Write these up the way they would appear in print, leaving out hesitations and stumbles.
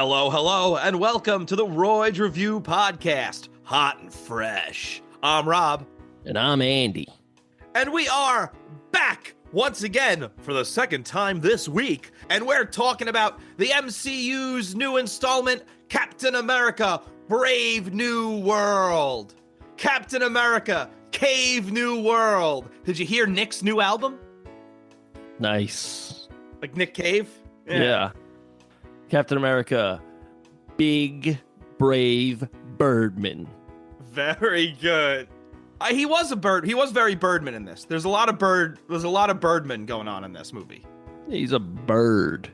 Hello, and welcome to the Royds Review Podcast, hot and fresh. I'm Rob. And I'm Andy. And we are back once again for the second time this week. And we're talking about the MCU's new installment, Captain America, Brave New World. Captain America, Cave New World. Did you hear Nick's new album? Nice. Like Nick Cave? Yeah. Captain America, Big Brave Birdman. Very good. He was a bird. He was very Birdman in this. There's a lot of Birdman going on in this movie. He's a bird.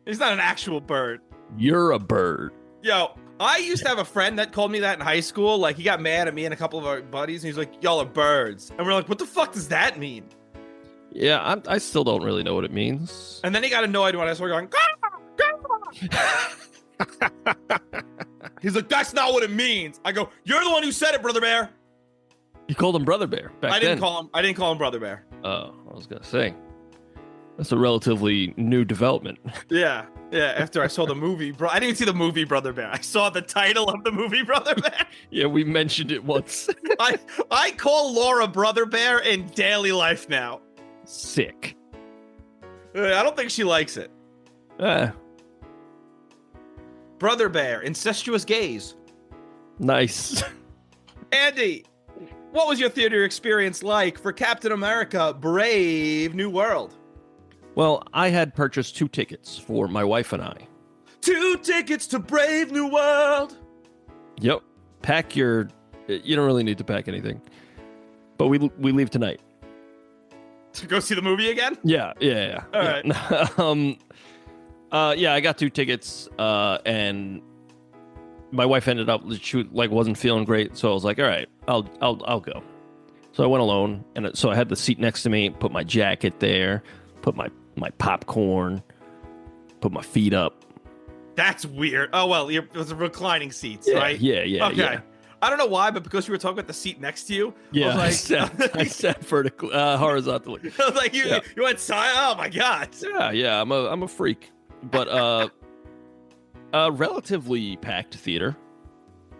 He's not an actual bird. You're a bird. Yo, I used to have a friend that called me that in high school. Like, he got mad at me and a couple of our buddies, and he's like, y'all are birds. And we're like, what the fuck does that mean? Yeah, I still don't really know what it means. And then he got annoyed when I started going, he's like, that's not what it means. I go, you're the one who said it, Brother Bear. You called him Brother Bear back I didn't then. I didn't call him Brother Bear. Oh, I was going to say. That's a relatively new development. Yeah. After I saw the movie, bro, I didn't even see the movie Brother Bear. I saw the title of the movie Brother Bear. Yeah, we mentioned it once. I call Laura Brother Bear in daily life now. Sick. I don't think she likes it. Brother Bear, incestuous gaze. Nice. Andy, what was your theater experience like for Captain America, Brave New World? Well, I had purchased 2 tickets for my wife and I. 2 tickets to Brave New World. Yep. You don't really need to pack anything. But we leave tonight. To go see the movie again? Yeah. All right. Yeah, I got 2 tickets, and my wife ended up, she wasn't feeling great, so I was like, all right, I'll go. So I went alone, and so I had the seat next to me, put my jacket there, put my popcorn, put my feet up. That's weird. Oh, well, it was reclining seats, Yeah, right? Yeah. Okay. Yeah. I don't know why, but because we were talking about the seat next to you, yeah, I was like, I sat vertically, horizontally. I was like, you went silent. Oh my god. Yeah, I'm a freak, but a relatively packed theater.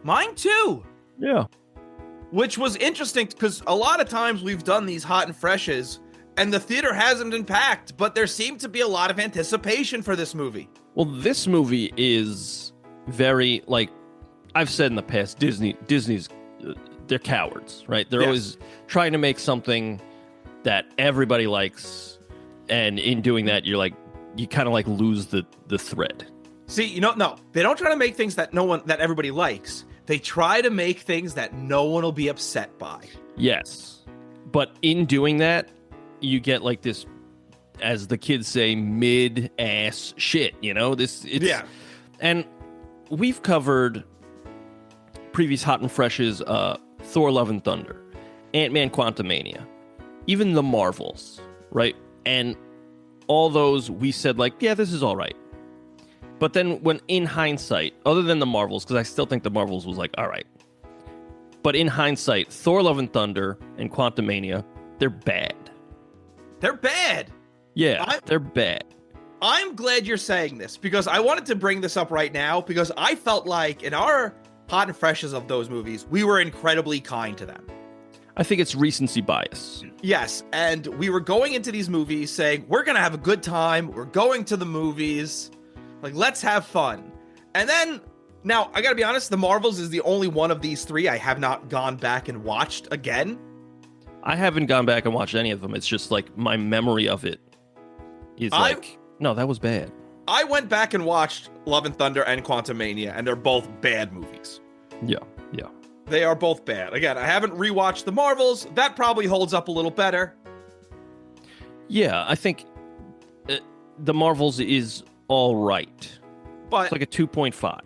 Mine too. Yeah. Which was interesting because a lot of times we've done these hot and freshes, and the theater hasn't been packed, but there seemed to be a lot of anticipation for this movie. Well, this movie is very, like I've said in the past, Disney's they're cowards, right? They're always trying to make something that everybody likes, and in doing that, you kind of like lose the thread. See, no, they don't try to make things that everybody likes. They try to make things that no one will be upset by. Yes, but in doing that, you get like this, as the kids say, mid-ass shit. And we've covered previous Hot and Fresh's Thor Love and Thunder, Ant-Man Quantumania, even the Marvels, right? And all those we said like, yeah, this is all right. But then when in hindsight, other than the Marvels, because I still think the Marvels was like, all right. But in hindsight, Thor Love and Thunder and Quantumania, they're bad. They're bad. Yeah, they're bad. I'm glad you're saying this because I wanted to bring this up right now because I felt like in our hot and freshes of those movies, we were incredibly kind to them. I think it's recency bias. Yes, and we were going into these movies saying, we're going to have a good time. We're going to the movies. Like, let's have fun. And then, now, I got to be honest, the Marvels is the only one of these 3 I have not gone back and watched again. I haven't gone back and watched any of them. It's just like my memory of it is no, that was bad. I went back and watched Love and Thunder and Quantumania, and they're both bad movies. Yeah. They are both bad. Again, I haven't rewatched the Marvels. That probably holds up a little better. Yeah, I think the Marvels is all right. But it's like a 2.5.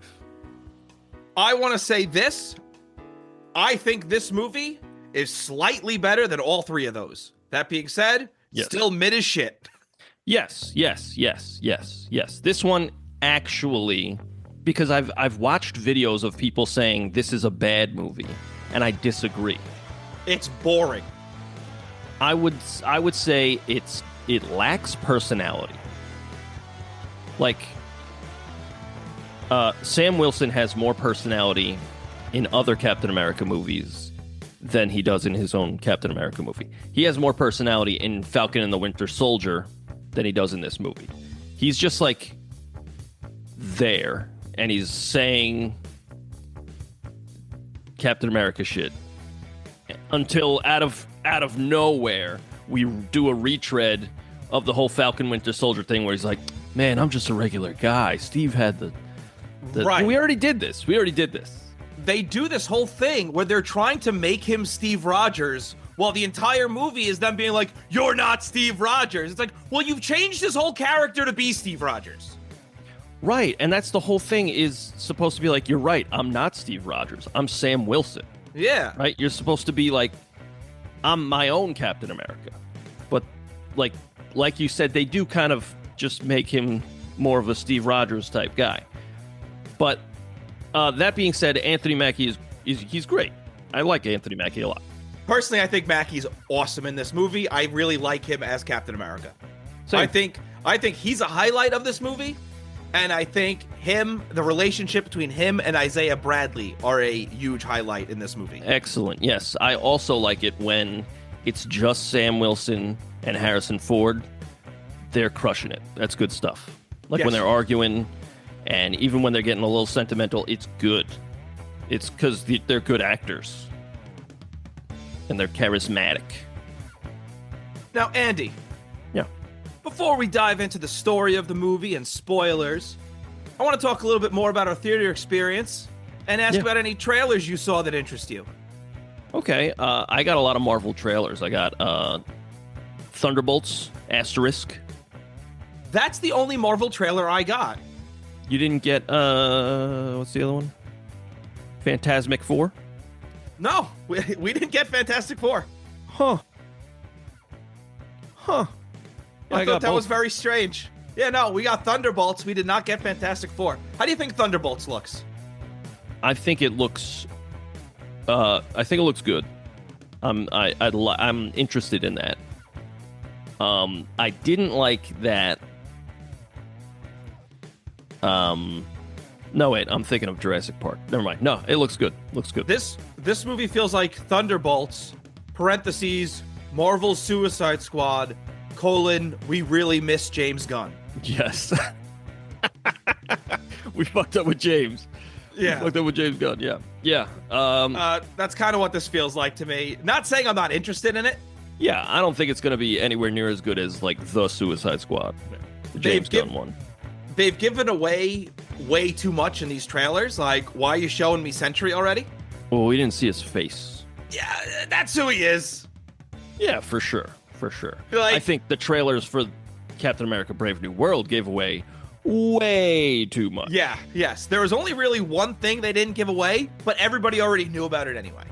I want to say this. I think this movie is slightly better than all 3 of those. That being said, still mid as shit. Yes. This one actually, because I've watched videos of people saying this is a bad movie, and I disagree. It's boring. I would say it lacks personality. Like, Sam Wilson has more personality in other Captain America movies than he does in his own Captain America movie. He has more personality in Falcon and the Winter Soldier than he does in this movie. He's just like there, and he's saying Captain America shit until out of nowhere we do a retread of the whole Falcon Winter Soldier thing where he's like, man, I'm just a regular guy. Steve had the right. We already did this. They do this whole thing where they're trying to make him Steve Rogers while the entire movie is them being like, you're not Steve Rogers. It's like, well, you've changed his whole character to be Steve Rogers. Right, and that's the whole thing is supposed to be like, you're right, I'm not Steve Rogers. I'm Sam Wilson. Yeah. Right? You're supposed to be like, I'm my own Captain America. But like you said, they do kind of just make him more of a Steve Rogers type guy. But that being said, Anthony Mackie he's great. I like Anthony Mackie a lot. Personally, I think Mackie's awesome in this movie. I really like him as Captain America. Same. I think he's a highlight of this movie, and I think the relationship between him and Isaiah Bradley are a huge highlight in this movie. Excellent. Yes, I also like it when it's just Sam Wilson and Harrison Ford. They're crushing it. That's good stuff. Like when they're arguing, and even when they're getting a little sentimental, it's good. It's because they're good actors. And they're charismatic. Now, Andy. Yeah. Before we dive into the story of the movie and spoilers, I want to talk a little bit more about our theater experience and ask about any trailers you saw that interest you. Okay. I got a lot of Marvel trailers. I got Thunderbolts, Asterisk. That's the only Marvel trailer I got. You didn't get, what's the other one? Fantasmic 4? No, we didn't get Fantastic Four. Huh. I thought that was very strange. Yeah, no, we got Thunderbolts. We did not get Fantastic Four. How do you think Thunderbolts looks? I think it looks good. I'm interested in that. I didn't like that. No, wait, I'm thinking of Jurassic Park. Never mind. No, it looks good. Looks good. This movie feels like Thunderbolts, parentheses, Marvel's Suicide Squad, : we really miss James Gunn. Yes. We fucked up with James. Yeah. We fucked up with James Gunn, yeah. Yeah. That's kind of what this feels like to me. Not saying I'm not interested in it. Yeah, I don't think it's going to be anywhere near as good as, like, The Suicide Squad. The James Gunn one. They've given away way too much in these trailers. Like, why are you showing me Sentry already? Well, we didn't see his face. Yeah, that's who he is. Yeah, for sure. Like, I think the trailers for Captain America Brave New World gave away way too much. Yeah, yes. There was only really one thing they didn't give away, but everybody already knew about it anyway.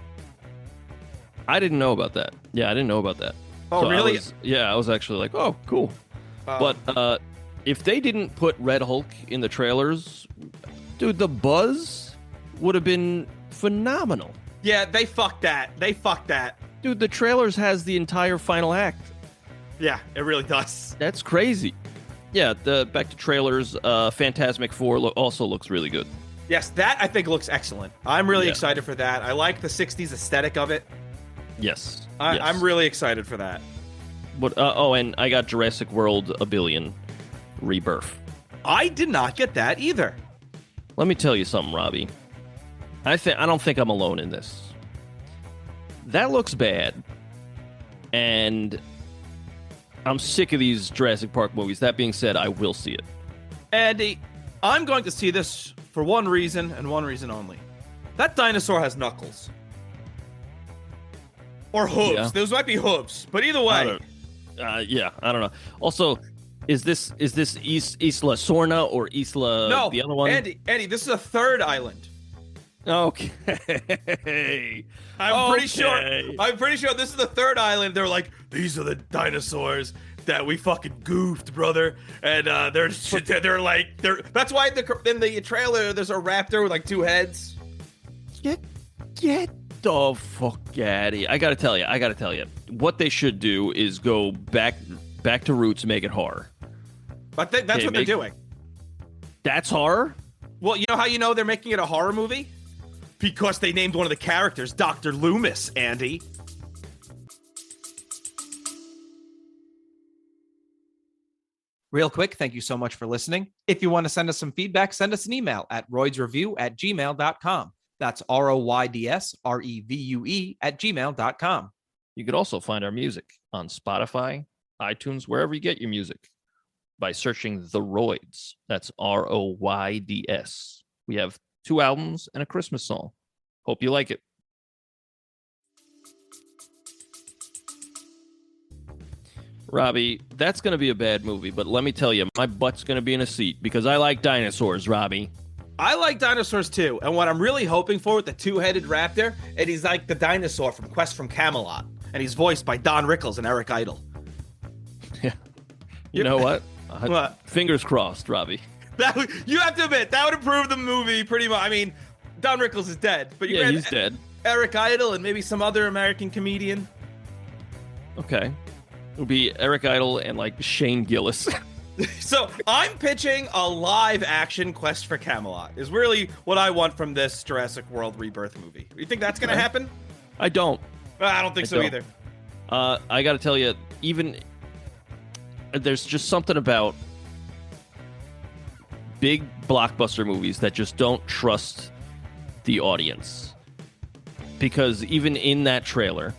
I didn't know about that. Yeah, I didn't know about that. Oh, so really? I was actually like, oh, cool. But if they didn't put Red Hulk in the trailers, dude, the buzz would have been phenomenal. Yeah, they fucked that. Dude, the trailers has the entire final act. Yeah, it really does. That's crazy. Yeah, back to trailers, Fantasmic 4 also looks really good. Yes, that I think looks excellent. I'm really excited for that. I like the 60s aesthetic of it. Yes. I'm really excited for that. But and I got Jurassic World A Billion Rebirth. I did not get that either. Let me tell you something, Robbie. I don't think I'm alone in this. That looks bad. And I'm sick of these Jurassic Park movies. That being said, I will see it. Andy, I'm going to see this for one reason and one reason only. That dinosaur has knuckles. Or hooves. Yeah. Those might be hooves. But either way. I don't know. Also, is this Isla Sorna or Isla no, the other one? Andy, this is a third island. Okay. I'm pretty sure this is the third island. They're like, these are the dinosaurs that we fucking goofed, brother. And they're like, that's why in the trailer there's a raptor with like two heads. Get the fuck out of here. I gotta tell you. What they should do is go back to roots and make it horror. But that's what they're doing. That's horror? Well, you know how you know they're making it a horror movie? Because they named one of the characters Dr. Loomis, Andy. Real quick, thank you so much for listening. If you want to send us some feedback, send us an email at roydsreview@gmail.com. That's ROYDSREVUE@gmail.com. You could also find our music on Spotify, iTunes, wherever you get your music, by searching The Royds. That's ROYDS. We have 2 albums and a Christmas song. Hope you like it. Robbie, that's going to be a bad movie, but let me tell you, my butt's going to be in a seat because I like dinosaurs, Robbie. I like dinosaurs too, and what I'm really hoping for with the 2-headed raptor, and he's like the dinosaur from Quest from Camelot, and he's voiced by Don Rickles and Eric Idle. Yeah. You know what? What? Fingers crossed, Robbie. You have to admit, that would improve the movie pretty much. I mean, Don Rickles is dead, but you he's dead. Eric Idle and maybe some other American comedian. Okay. It would be Eric Idle and like Shane Gillis. So I'm pitching a live-action Quest for Camelot. Is really what I want from this Jurassic World Rebirth movie. You think that's going to happen? I don't. I don't think so either. I got to tell you, even there's just something about big blockbuster movies that just don't trust the audience. Because even in that trailer,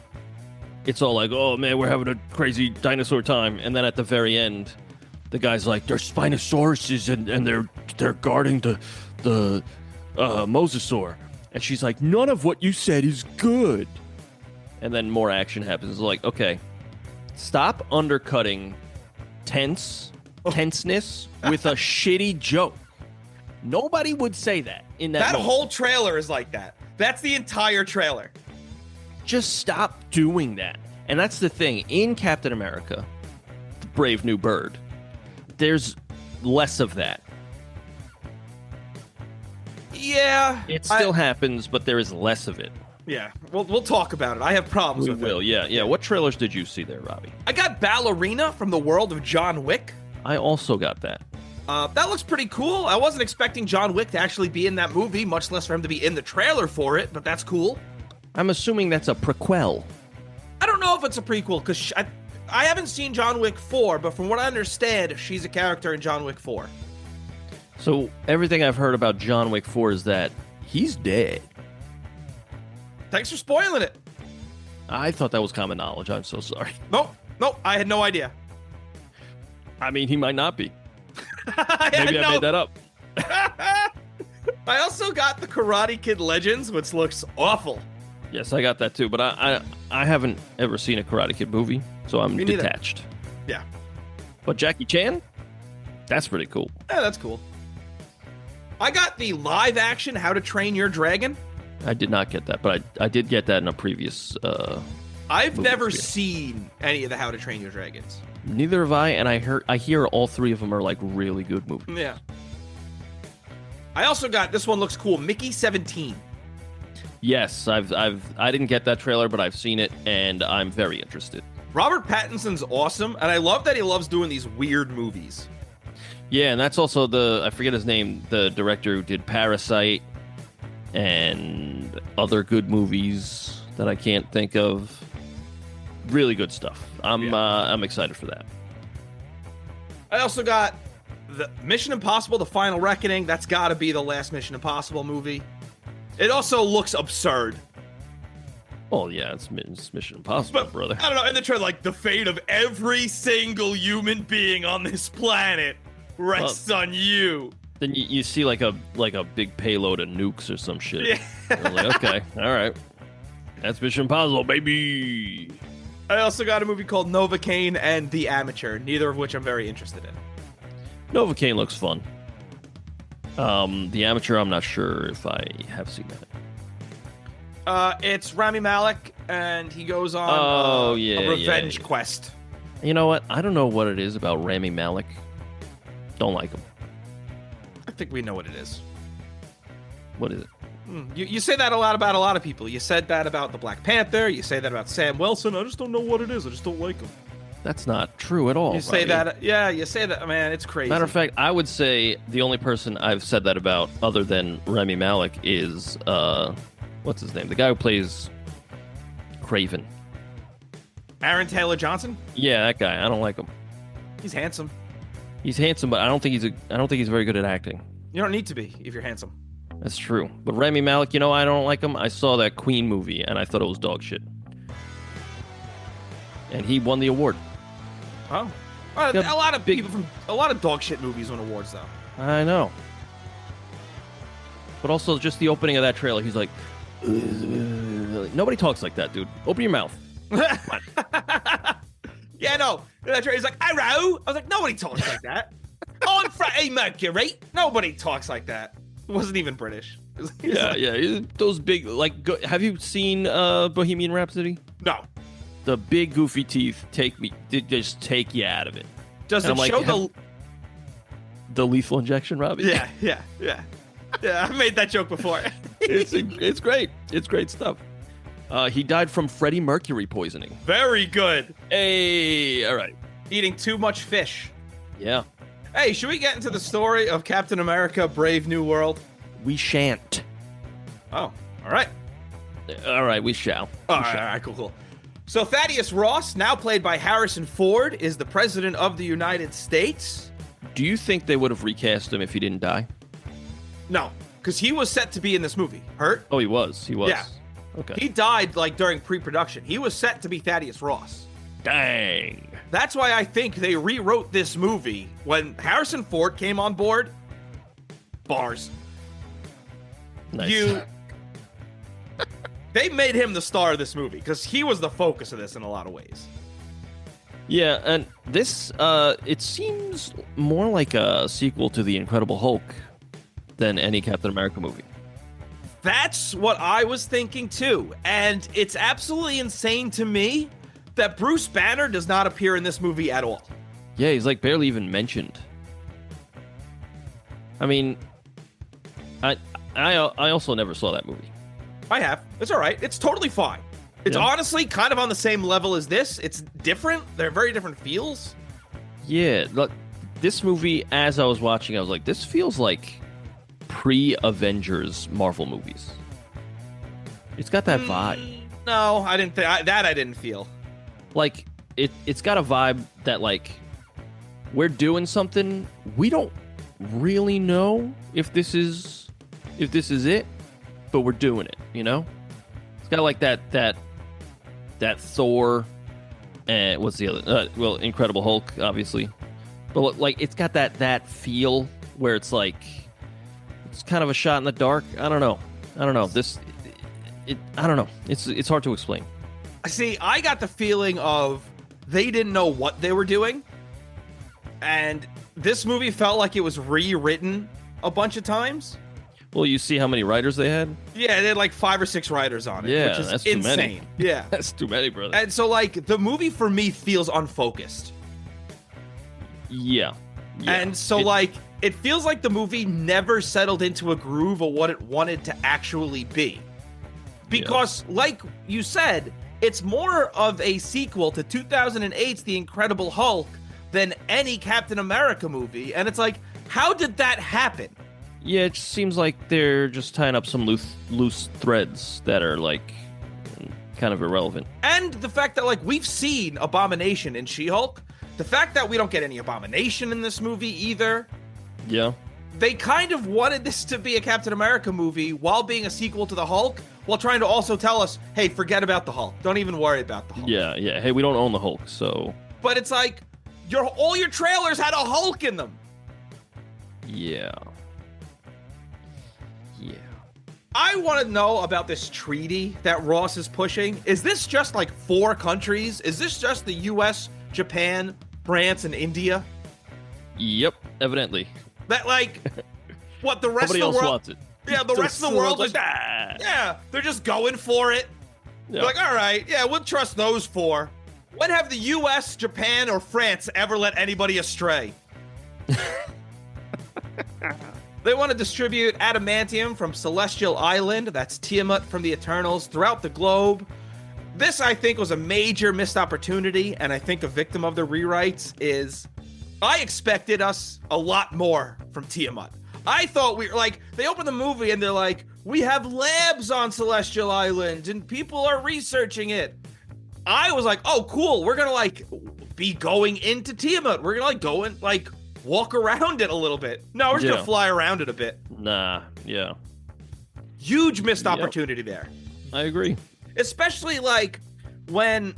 it's all like, oh man, we're having a crazy dinosaur time. And then at the very end, the guy's like, there's Spinosauruses and they're guarding the Mosasaur. And she's like, none of what you said is good. And then more action happens. It's like, okay, stop undercutting tenseness with a shitty joke. Nobody would say that in that moment. Whole trailer is like that. That's the entire trailer. Just stop doing that. And that's the thing. In Captain America, the Brave New Bird, there's less of that. Yeah. It still happens, but there is less of it. Yeah. We'll talk about it. I have problems with it. Yeah. What trailers did you see there, Robbie? I got Ballerina from the world of John Wick. I also got that. That looks pretty cool. I wasn't expecting John Wick to actually be in that movie, much less for him to be in the trailer for it, but that's cool. I'm assuming that's a prequel. I don't know if it's a prequel, because I haven't seen John Wick 4, but from what I understand, she's a character in John Wick 4. So everything I've heard about John Wick 4 is that he's dead. Thanks for spoiling it. I thought that was common knowledge. I'm so sorry. Nope, I had no idea. I mean, he might not be. Maybe I made that up. I also got the Karate Kid Legends, which looks awful. Yes, I got that too, but I haven't ever seen a Karate Kid movie, so I'm detached. Yeah. But Jackie Chan? That's pretty cool. Yeah, that's cool. I got the live-action How to Train Your Dragon. I did not get that, but I did get that in a previous I've never seen any of the How to Train Your Dragons. Neither have I, and I hear all 3 of them are like really good movies. Yeah. I also got, this one looks cool, Mickey 17. Yes, I didn't get that trailer, but I've seen it, and I'm very interested. Robert Pattinson's awesome, and I love that he loves doing these weird movies. Yeah, and that's also I forget his name, the director who did Parasite and other good movies that I can't think of. Really good stuff. I'm excited for that. I also got the Mission Impossible: The Final Reckoning. That's got to be the last Mission Impossible movie. It also looks absurd. Oh yeah, it's Mission Impossible, but, brother. I don't know. In the trailer, like the fate of every single human being on this planet rests on you. Then you see like a big payload of nukes or some shit. Yeah. I was like, okay, all right, that's Mission Impossible, baby. I also got a movie called Novocaine and The Amateur, neither of which I'm very interested in. Novocaine looks fun. The Amateur, I'm not sure if I have seen that. It's Rami Malek, and he goes on a revenge quest. You know what? I don't know what it is about Rami Malek. Don't like him. I think we know what it is. What is it? You say that a lot about a lot of people. You said that about the Black Panther. You say that about Sam Wilson. I just don't know what it is. I just don't like him. That's not true at all. You say Robbie. that, yeah, you say that, man, it's crazy. Matter of fact, I would say the only person I've said that about other than Rami Malek is, what's his name? The guy who plays Craven. Aaron Taylor Johnson? Yeah, that guy. I don't like him. He's handsome. He's handsome, but I don't think he's very good at acting. You don't need to be if you're handsome. That's true. But Rami Malek, you know, I don't like him. I saw that Queen movie, and I thought it was dog shit. And he won the award. Oh. A lot of people from a lot of dog shit movies win awards, though. I know. But also, just the opening of that trailer, he's like, nobody talks like that, dude. Open your mouth. Yeah, no. That trailer, he's like, arrow. I was like, nobody talks like that. On Freddie Mercury. Nobody talks like that. It wasn't even British. Yeah. Those big, like, have you seen Bohemian Rhapsody? No. The big goofy teeth just take you out of it. Does it show the lethal injection, Robbie? Yeah. Yeah, I made that joke before. It's great. It's great stuff. He died from Freddie Mercury poisoning. Very good. Hey, all right. Eating too much fish. Yeah. Hey, should we get into the story of Captain America: Brave New World? We shan't. Oh, all right. All right, we shall. All right, cool. So Thaddeus Ross, now played by Harrison Ford, is the President of the United States. Do you think they would have recast him if he didn't die? No, because he was set to be in this movie. Hurt? Oh, he was. Yeah. Okay. He died, during pre-production. He was set to be Thaddeus Ross. Dang. That's why I think they rewrote this movie. When Harrison Ford came on board, bars. Nice. They made him the star of this movie because he was the focus of this in a lot of ways. Yeah, and this, it seems more like a sequel to The Incredible Hulk than any Captain America movie. That's what I was thinking too. And it's absolutely insane to me that Bruce Banner does not appear in this movie at all. Yeah, he's barely even mentioned. I mean, I also never saw that movie. I have. It's all right. It's totally fine. It's honestly kind of on the same level as this. It's different. They're very different feels. Yeah, look, this movie, as I was watching, I was like, this feels like pre-Avengers Marvel movies. It's got that vibe. No, I didn't think that. I didn't feel. Like, it's got a vibe that, like, we're doing something. We don't really know if this is it, but we're doing it, you know? It's got like that Thor and what's the other? Incredible Hulk, obviously. But like it's got that feel where it's like it's kind of a shot in the dark. I don't know. I don't know. It's hard to explain. See, I got the feeling of they didn't know what they were doing. And this movie felt like it was rewritten a bunch of times. Well, you see how many writers they had? Yeah, they had like 5 or 6 writers on it, yeah, which is that's insane. Too many. Yeah. That's too many, brother. And so, like, the movie for me feels unfocused. Yeah. And so, it feels like the movie never settled into a groove of what it wanted to actually be. Because, like you said, it's more of a sequel to 2008's The Incredible Hulk than any Captain America movie. And it's like, how did that happen? Yeah, it just seems like they're just tying up some loose threads that are, like, kind of irrelevant. And the fact that, like, we've seen Abomination in She-Hulk. The fact that we don't get any Abomination in this movie either. Yeah. They kind of wanted this to be a Captain America movie while being a sequel to the Hulk, while trying to also tell us, hey, forget about the Hulk. Don't even worry about the Hulk. Yeah. Hey, we don't own the Hulk, so... But it's like, all your trailers had a Hulk in them. Yeah. I want to know about this treaty that Ross is pushing. Is this just like 4 countries? Is this just the US, Japan, France, and India? Yep, evidently. That, like, what, the rest Nobody of the else world? wants it. Yeah, the rest of the world is... Like, yeah, they're just going for it. Yeah. Like, all right, yeah, we'll trust those 4. When have the US, Japan, or France ever let anybody astray? They want to distribute adamantium from Celestial Island, that's Tiamat from the Eternals, throughout the globe. This, I think, was a major missed opportunity, and I think a victim of the rewrites is I expected us a lot more from Tiamat. I thought we were like, they open the movie and they're like, we have labs on Celestial Island and people are researching it. I was like, oh, cool. We're going to like be going into Tiamat. We're going to like go and like walk around it a little bit. No, we're just going to fly around it a bit. Nah, yeah. Huge missed opportunity there. I agree. Especially like when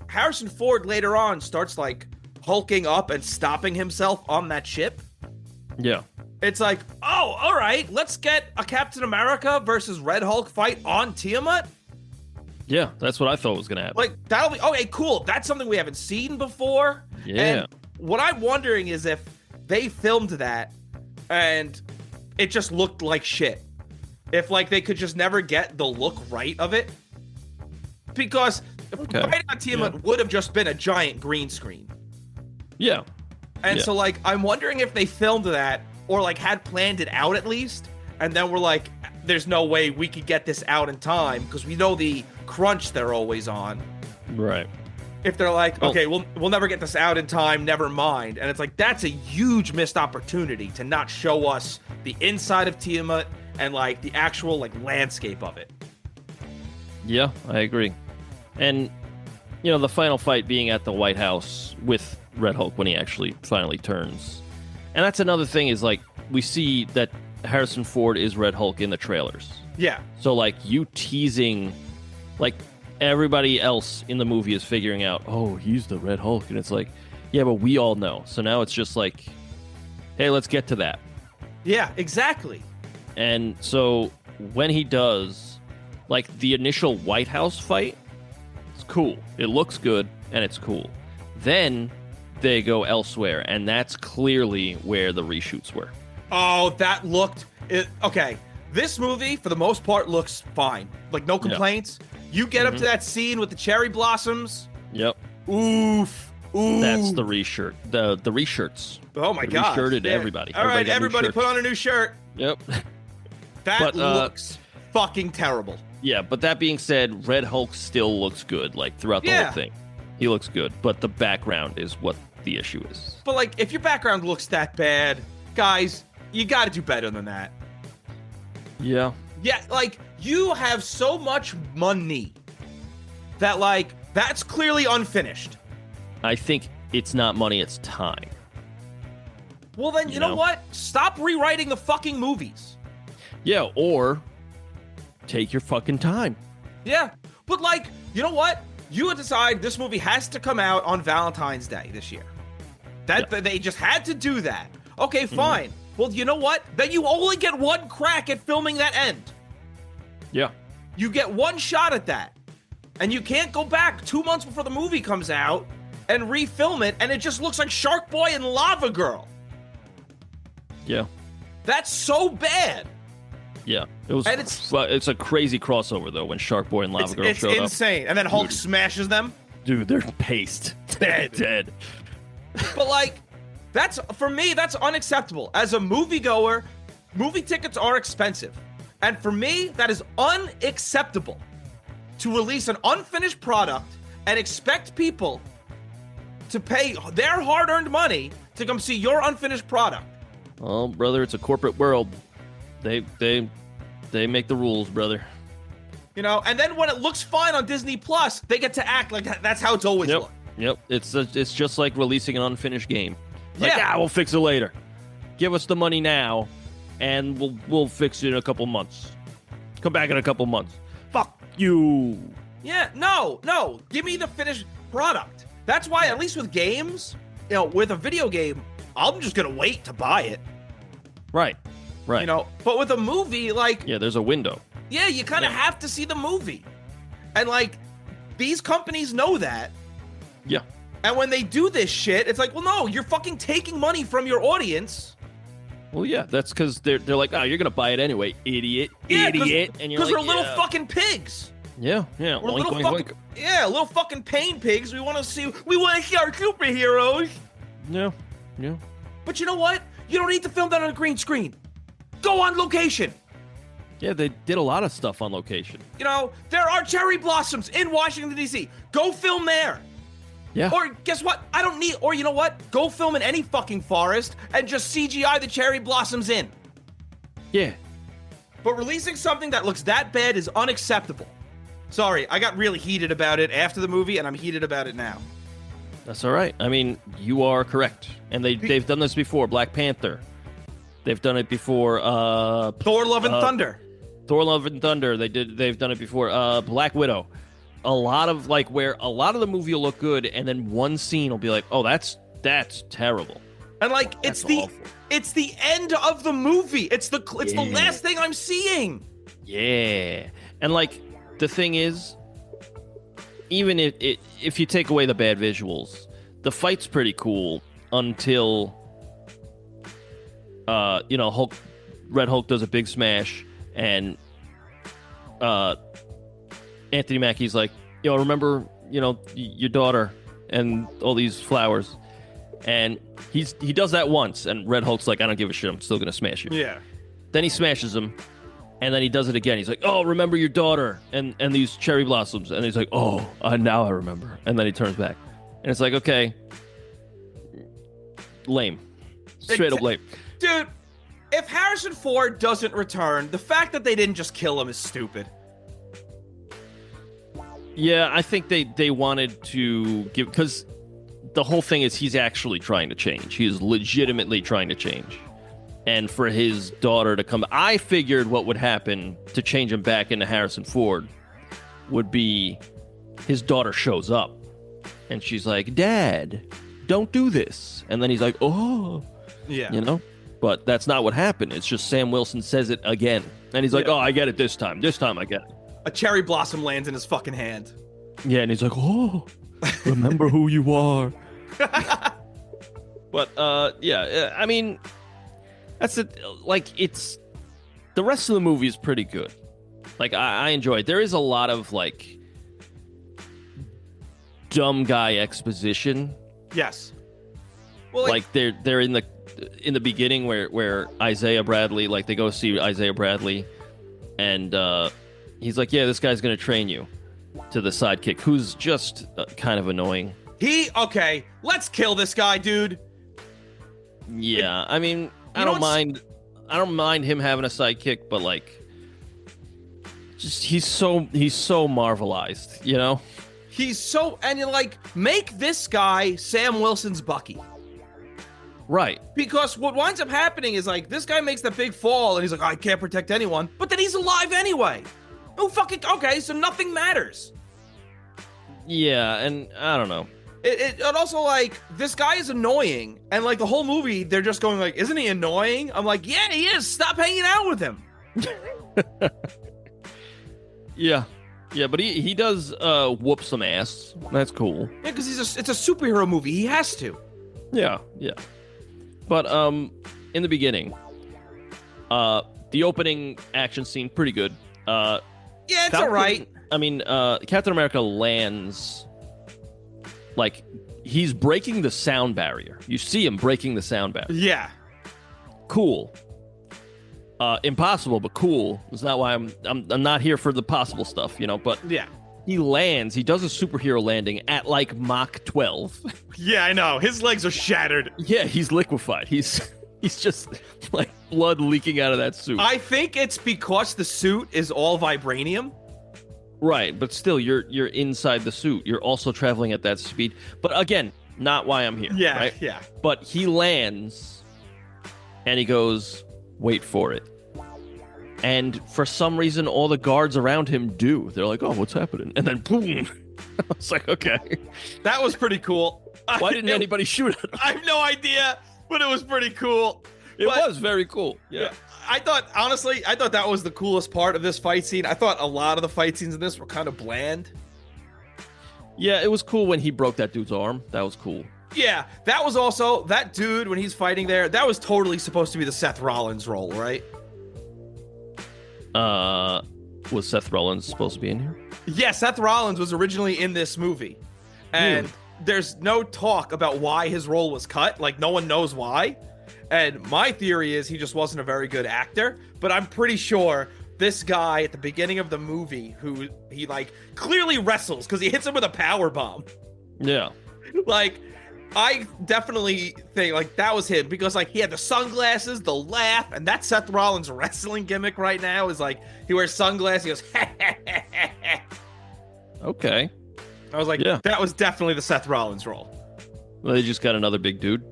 Harrison Ford later on starts like hulking up and stopping himself on that ship. Yeah. It's like, oh, all right, let's get a Captain America versus Red Hulk fight on Tiamat. Yeah, that's what I thought was going to happen. Like, that'll be, okay, cool. That's something we haven't seen before. Yeah. And what I'm wondering is if they filmed that and it just looked like shit. If, like, they could just never get the look right of it. Because fighting on Tiamat would have just been a giant green screen. Yeah. And so, like, I'm wondering if they filmed that or, like, had planned it out at least. And then we're like, there's no way we could get this out in time because we know the crunch they're always on. Right. If they're like, okay, we'll never get this out in time, never mind. And it's like, that's a huge missed opportunity to not show us the inside of Tiamat and, like, the actual, like, landscape of it. Yeah, I agree. And, you know, the final fight being at the White House with Red Hulk when he actually finally turns. And that's another thing is, like, we see that Harrison Ford is Red Hulk in the trailers. Yeah. So, like, you teasing, like, everybody else in the movie is figuring out, oh, he's the Red Hulk. And it's like, yeah, but we all know. So now it's just like, hey, let's get to that. Yeah, exactly. And so when he does, like, the initial White House fight, it's cool. It looks good, and it's cool. Then they go elsewhere, and that's clearly where the reshoots were. Oh, that looked... okay, this movie, for the most part, looks fine. Like, no complaints. Yeah. You get up to that scene with the cherry blossoms. Yep. Oof. That's the reshirt. The reshirts. Oh, my God. Reshirted everybody. All right, everybody put on a new shirt. Yep. That looks fucking terrible. Yeah, but that being said, Red Hulk still looks good, like, throughout the whole thing. He looks good, but the background is what the issue is. But, like, if your background looks that bad, guys, you got to do better than that. Yeah. Yeah, like, you have so much money that, like, that's clearly unfinished. I think it's not money, it's time. Well, then, you know what? Stop rewriting the fucking movies. Yeah, or take your fucking time. Yeah, but, like, you know what? You decide this movie has to come out on Valentine's Day this year. They just had to do that. Okay, fine. Mm-hmm. Well, you know what? Then you only get one crack at filming that end. Yeah. You get one shot at that. And you can't go back 2 months before the movie comes out and refilm it, and it just looks like Shark Boy and Lava Girl. Yeah. That's so bad. Yeah. It was. It's a crazy crossover, though, when Shark Boy and Lava Girl showed up. It's insane. And then Hulk smashes them. Dude, they're paste. They're dead. But, like, for me, that's unacceptable. As a moviegoer, movie tickets are expensive. And for me, that is unacceptable to release an unfinished product and expect people to pay their hard-earned money to come see your unfinished product. Oh, brother, it's a corporate world. They make the rules, brother. You know, and then when it looks fine on Disney Plus, they get to act like that's how it's always looked. Yep, it's just like releasing an unfinished game. Like, we'll fix it later. Give us the money now, and we'll fix it in a couple months. Come back in a couple months. Fuck you. Yeah, no. Give me the finished product. That's why, at least with games, you know, with a video game, I'm just gonna wait to buy it. Right. You know, but with a movie, like... Yeah, there's a window. Yeah, you kind of have to see the movie. And, like, these companies know that. Yeah. And when they do this shit, it's like, well, no, you're fucking taking money from your audience. Well, yeah, that's because they're like, oh, you're going to buy it anyway, idiot. Idiot. And you're like, because we're little fucking pigs. Yeah. We're little fucking pain pigs. We want to see our superheroes. Yeah. But you know what? You don't need to film that on a green screen. Go on location. Yeah, they did a lot of stuff on location. You know, there are cherry blossoms in Washington, D.C. Go film there. Yeah. Or guess what? I don't need, or you know what? Go film in any fucking forest and just CGI the cherry blossoms in. Yeah. But releasing something that looks that bad is unacceptable. Sorry, I got really heated about it after the movie, and I'm heated about it now. That's all right. I mean, you are correct. And they've done this before. Black Panther. They've done it before. Thor: Love and Thunder. Thor: Love and Thunder. They've done it before. Black Widow. A lot of where a lot of the movie will look good, and then one scene will be like, "Oh, that's terrible." And that's it's the end of the movie. It's the last thing I'm seeing. Yeah, and the thing is, even if you take away the bad visuals, the fight's pretty cool until Red Hulk does a big smash, and Anthony Mackie's like, yo, remember, your daughter and all these flowers. And he does that once, and Red Hulk's like, I don't give a shit, I'm still gonna smash you. Yeah. Then he smashes him, and then he does it again. He's like, oh, remember your daughter and these cherry blossoms. And he's like, oh, now I remember. And then he turns back. And it's like, okay, lame. Straight up lame. Dude, if Harrison Ford doesn't return, the fact that they didn't just kill him is stupid. Yeah, I think they wanted to give, because the whole thing is he's actually trying to change. He is legitimately trying to change. And for his daughter to come, I figured what would happen to change him back into Harrison Ford would be his daughter shows up and she's like, Dad, don't do this. And then he's like, oh, yeah, but that's not what happened. It's just Sam Wilson says it again. And he's like, oh, I get it this time. This time I get it. A cherry blossom lands in his fucking hand. Yeah, and he's like, oh, remember who you are. But, yeah, I mean, that's it. It's, the rest of the movie is pretty good. I enjoy it. There is a lot of, dumb guy exposition. Yes. Well, they're in the beginning where Isaiah Bradley, they go see Isaiah Bradley, and, he's like, yeah, this guy's going to train you, to the sidekick, who's just kind of annoying. Okay, let's kill this guy, dude. Yeah, I mean, I don't mind him having a sidekick, but just he's so marvelized, He's so, and you're like, make this guy Sam Wilson's Bucky. Right. Because what winds up happening is this guy makes that big fall and he's like, I can't protect anyone, but then he's alive anyway. Oh, fucking, okay, so nothing matters. Yeah, and I don't know. It also, this guy is annoying, and, the whole movie, they're just going, isn't he annoying? I'm like, yeah, he is. Stop hanging out with him. Yeah. Yeah, but he does whoop some ass. That's cool. Yeah, because it's a superhero movie. He has to. Yeah, yeah. But, in the beginning, the opening action scene, pretty good. Yeah, it's all right. I mean, Captain America lands, he's breaking the sound barrier. You see him breaking the sound barrier. Yeah. Cool. Impossible, but cool. It's not why I'm not here for the possible stuff, but yeah. He lands, he does a superhero landing at Mach 12. Yeah, I know. His legs are shattered. Yeah, he's liquefied. He's just blood leaking out of that suit. I think it's because the suit is all vibranium. Right, but still, you're inside the suit. You're also traveling at that speed. But again, not why I'm here. Yeah, right? Yeah. But he lands, and he goes, wait for it. And for some reason, all the guards around him do. They're like, oh, what's happening? And then boom. I was like, okay. That was pretty cool. Why didn't anybody shoot at him? I have no idea, but it was pretty cool. It was very cool. Yeah. I thought that was the coolest part of this fight scene. I thought a lot of the fight scenes in this were kind of bland. Yeah, it was cool when he broke that dude's arm. That was cool. Yeah, that was also, that dude, when he's fighting there, that was totally supposed to be the Seth Rollins role, right? Was Seth Rollins supposed to be in here? Yeah, Seth Rollins was originally in this movie. And there's no talk about why his role was cut. No one knows why. And my theory is he just wasn't a very good actor. But I'm pretty sure this guy at the beginning of the movie who he like clearly wrestles because he hits him with a power bomb. Yeah. Like, I definitely think like that was him because like he had the sunglasses, the laugh, and that's Seth Rollins' wrestling gimmick right now is like he wears sunglasses, he goes, Okay. I was like, that was definitely the Seth Rollins role. Well, they just got another big dude.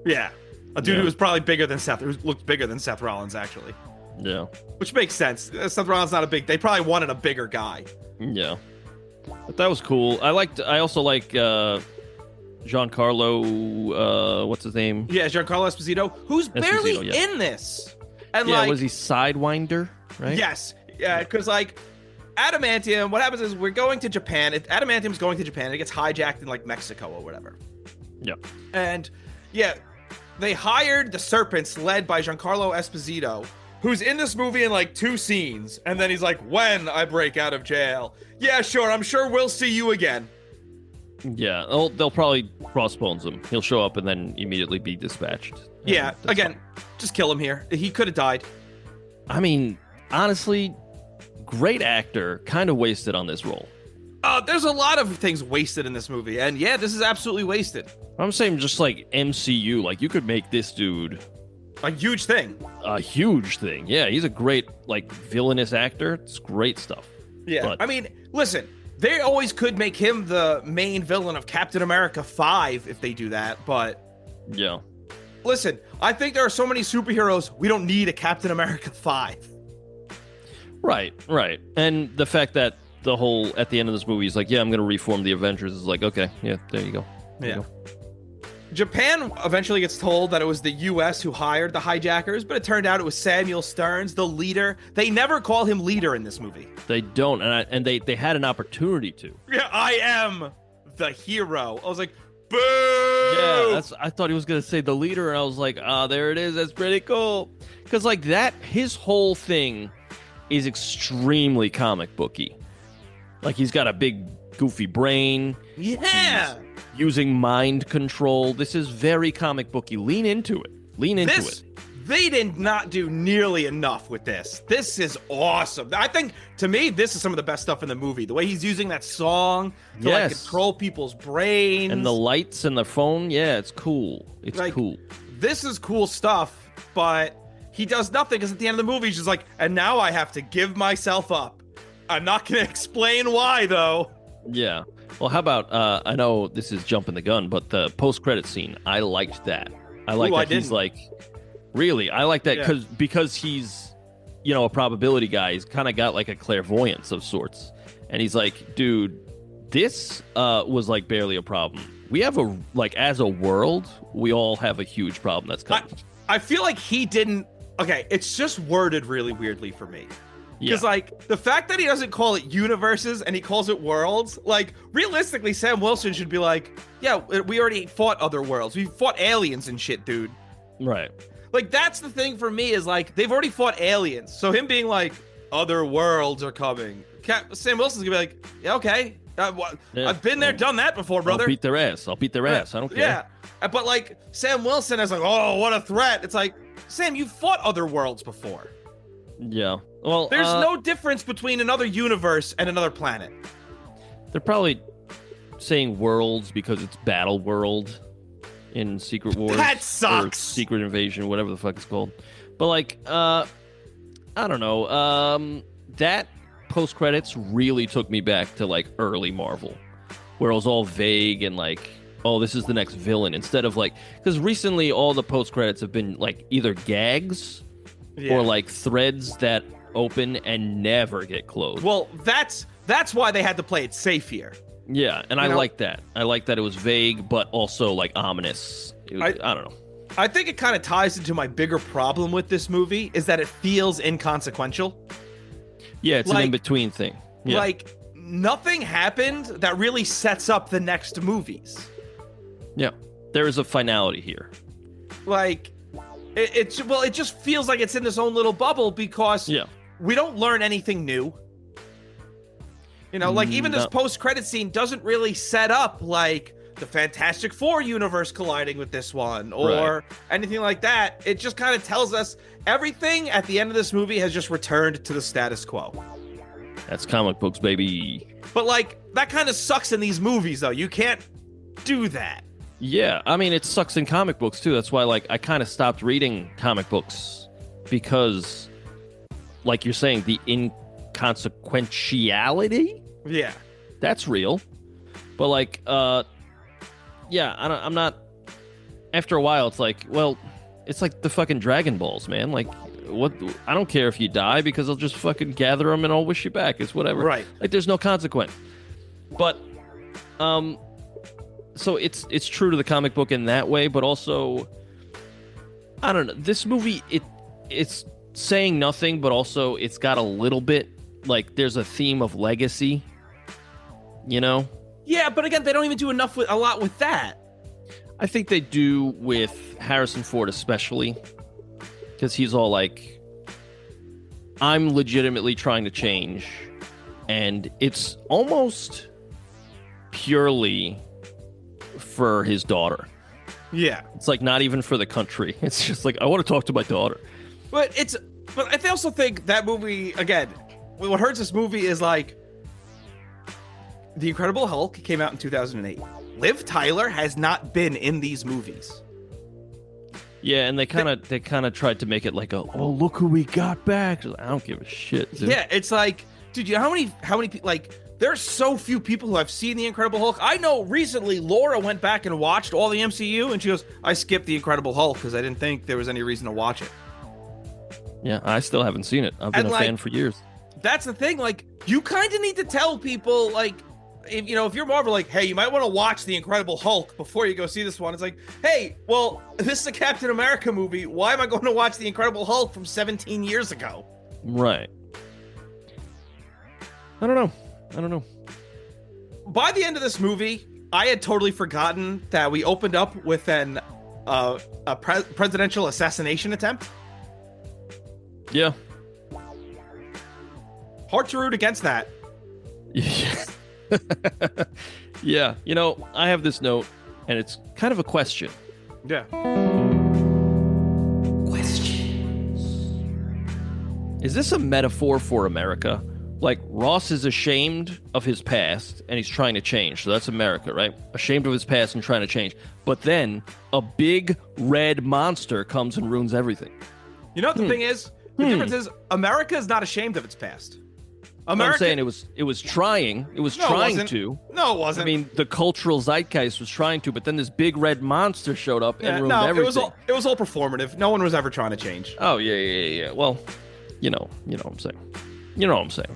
Yeah. A dude who was probably bigger than Seth, who looked bigger than Seth Rollins, actually. Yeah. Which makes sense. Seth Rollins not a big, they probably wanted a bigger guy. Yeah. But that was cool. I also like Giancarlo, what's his name? Yeah, Giancarlo Esposito, who's barely in this. And was he Sidewinder, right? Yes. Yeah, because like Adamantium, what happens is we're going to Japan. Adamantium's going to Japan and it gets hijacked in like Mexico or whatever. Yeah. And they hired the Serpents led by Giancarlo Esposito, who's in this movie in like 2 scenes. And then he's like, when I break out of jail. Yeah, sure. I'm sure we'll see you again. Yeah. They'll probably crossbones him. He'll show up and then immediately be dispatched. Yeah. Again, just kill him here. He could have died. I mean, honestly, great actor, kind of wasted on this role. There's a lot of things wasted in this movie. And yeah, this is absolutely wasted. I'm saying just like MCU, like you could make this dude a huge thing. A huge thing. Yeah, he's a great like villainous actor. It's great stuff. Yeah. But, I mean, listen, they always could make him the main villain of Captain America 5 if they do that, but yeah. Listen, I think there are so many superheroes, we don't need a Captain America 5. Right. And the fact that the whole, at the end of this movie, he's like, yeah, I'm going to reform the Avengers, is like, okay, yeah, there you go. There you go. Japan eventually gets told that it was the U.S. who hired the hijackers, but it turned out it was Samuel Stearns, the leader. They never call him leader in this movie. They don't, and they had an opportunity to. Yeah, I am the hero. I was like, boo! Yeah, I thought he was going to say the leader, and I was like, there it is. That's pretty cool. Because like that, his whole thing is extremely comic booky. Like he's got a big goofy brain. Yeah. He's using mind control. This is very comic booky. Lean into it. They did not do nearly enough with this. This is awesome. I think, to me, this is some of the best stuff in the movie. The way he's using that song to like control people's brains. And the lights and the phone. Yeah, it's cool. It's like, cool. This is cool stuff, but he does nothing because at the end of the movie, he's just like, and now I have to give myself up. I'm not going to explain why, though. Yeah. Well, how about, I know this is jumping the gun, but the post-credit scene, I liked that. I like that he's like, really? I like that because he's, a probability guy. He's kind of got like a clairvoyance of sorts. And he's like, dude, this was like barely a problem. We have as a world, we all have a huge problem that's coming. I feel like he didn't, it's just worded really weirdly for me. Because, the fact that he doesn't call it universes and he calls it worlds, realistically, Sam Wilson should be like, yeah, we already fought other worlds. We fought aliens and shit, dude. Right. That's the thing for me is, they've already fought aliens. So him being like, other worlds are coming. Sam Wilson's gonna be like, yeah, okay. I've been there, done that before, brother. I'll beat their ass. I don't care. Yeah. But, Sam Wilson is like, oh, what a threat. It's like, Sam, you fought other worlds before. Yeah. Well, there's no difference between another universe and another planet. They're probably saying worlds because it's Battle World in Secret Wars. That sucks. Or Secret Invasion, whatever the fuck it's called. But I don't know. That post credits really took me back to early Marvel, where it was all vague and oh, this is the next villain, instead of because recently all the post credits have been either gags. Yeah. Or threads that open and never get closed. Well, that's why they had to play it safe here. Yeah, and I like that. I like that it was vague, but also ominous. I don't know. I think it kind of ties into my bigger problem with this movie is that it feels inconsequential. Yeah, it's an in-between thing. Yeah. Nothing happened that really sets up the next movies. Yeah, there is a finality here. It just feels like it's in this own little bubble because we don't learn anything new. Even this post-credit scene doesn't really set up the Fantastic Four universe colliding with this one or anything like that. It just kind of tells us everything at the end of this movie has just returned to the status quo. That's comic books, baby. But like, that kind of sucks in these movies, though. You can't do that. Yeah, I mean, it sucks in comic books, too. That's why, like, I kind of stopped reading comic books because, like you're saying, the inconsequentiality? Yeah. That's real. But, like, yeah, I'm not... After a while, it's like, well, it's like the fucking Dragon Balls, man. Like, what? I don't care if you die because I'll just fucking gather them and I'll wish you back. It's whatever. Right. Like, there's no consequence. But, so it's true to the comic book in that way, but also, I don't know. This movie, it's saying nothing, but also it's got a little bit, like, there's a theme of legacy, you know? Yeah, but again, they don't even do a lot with that. I think they do with Harrison Ford especially, because he's all like, I'm legitimately trying to change, and it's almost purely for his daughter. Yeah. It's like not even for the country. It's just like, I want to talk to my daughter. But I also think that movie, again, what hurts this movie is like, The Incredible Hulk came out in 2008. Liv Tyler has not been in these movies. Yeah, and they kind of tried to make it like oh, look who we got back. I don't give a shit, dude. Yeah, it's like, dude, you know how many people, like, there's so few people who have seen The Incredible Hulk. I know recently Laura went back and watched all the MCU, and she goes, I skipped The Incredible Hulk because I didn't think there was any reason to watch it. Yeah, I still haven't seen it. I've been a fan for years. That's the thing. Like, you kind of need to tell people, like, if you're Marvel, like, hey, you might want to watch The Incredible Hulk before you go see this one. It's like, hey, well, this is a Captain America movie. Why am I going to watch The Incredible Hulk from 17 years ago? Right. I don't know. By the end of this movie, I had totally forgotten that we opened up with a presidential assassination attempt. Yeah. Hard to root against that. Yeah. I have this note, and it's kind of a question. Yeah. Questions. Is this a metaphor for America? Like, Ross is ashamed of his past, and he's trying to change. So that's America, right? Ashamed of his past and trying to change. But then a big red monster comes and ruins everything. You know what the thing is? The difference is America is not ashamed of its past. I'm saying it was trying. It was trying to. No, it wasn't. I mean, the cultural zeitgeist was trying to, but then this big red monster showed up and ruined everything. It was all performative. No one was ever trying to change. Oh, yeah. Well, you know what I'm saying. You know what I'm saying.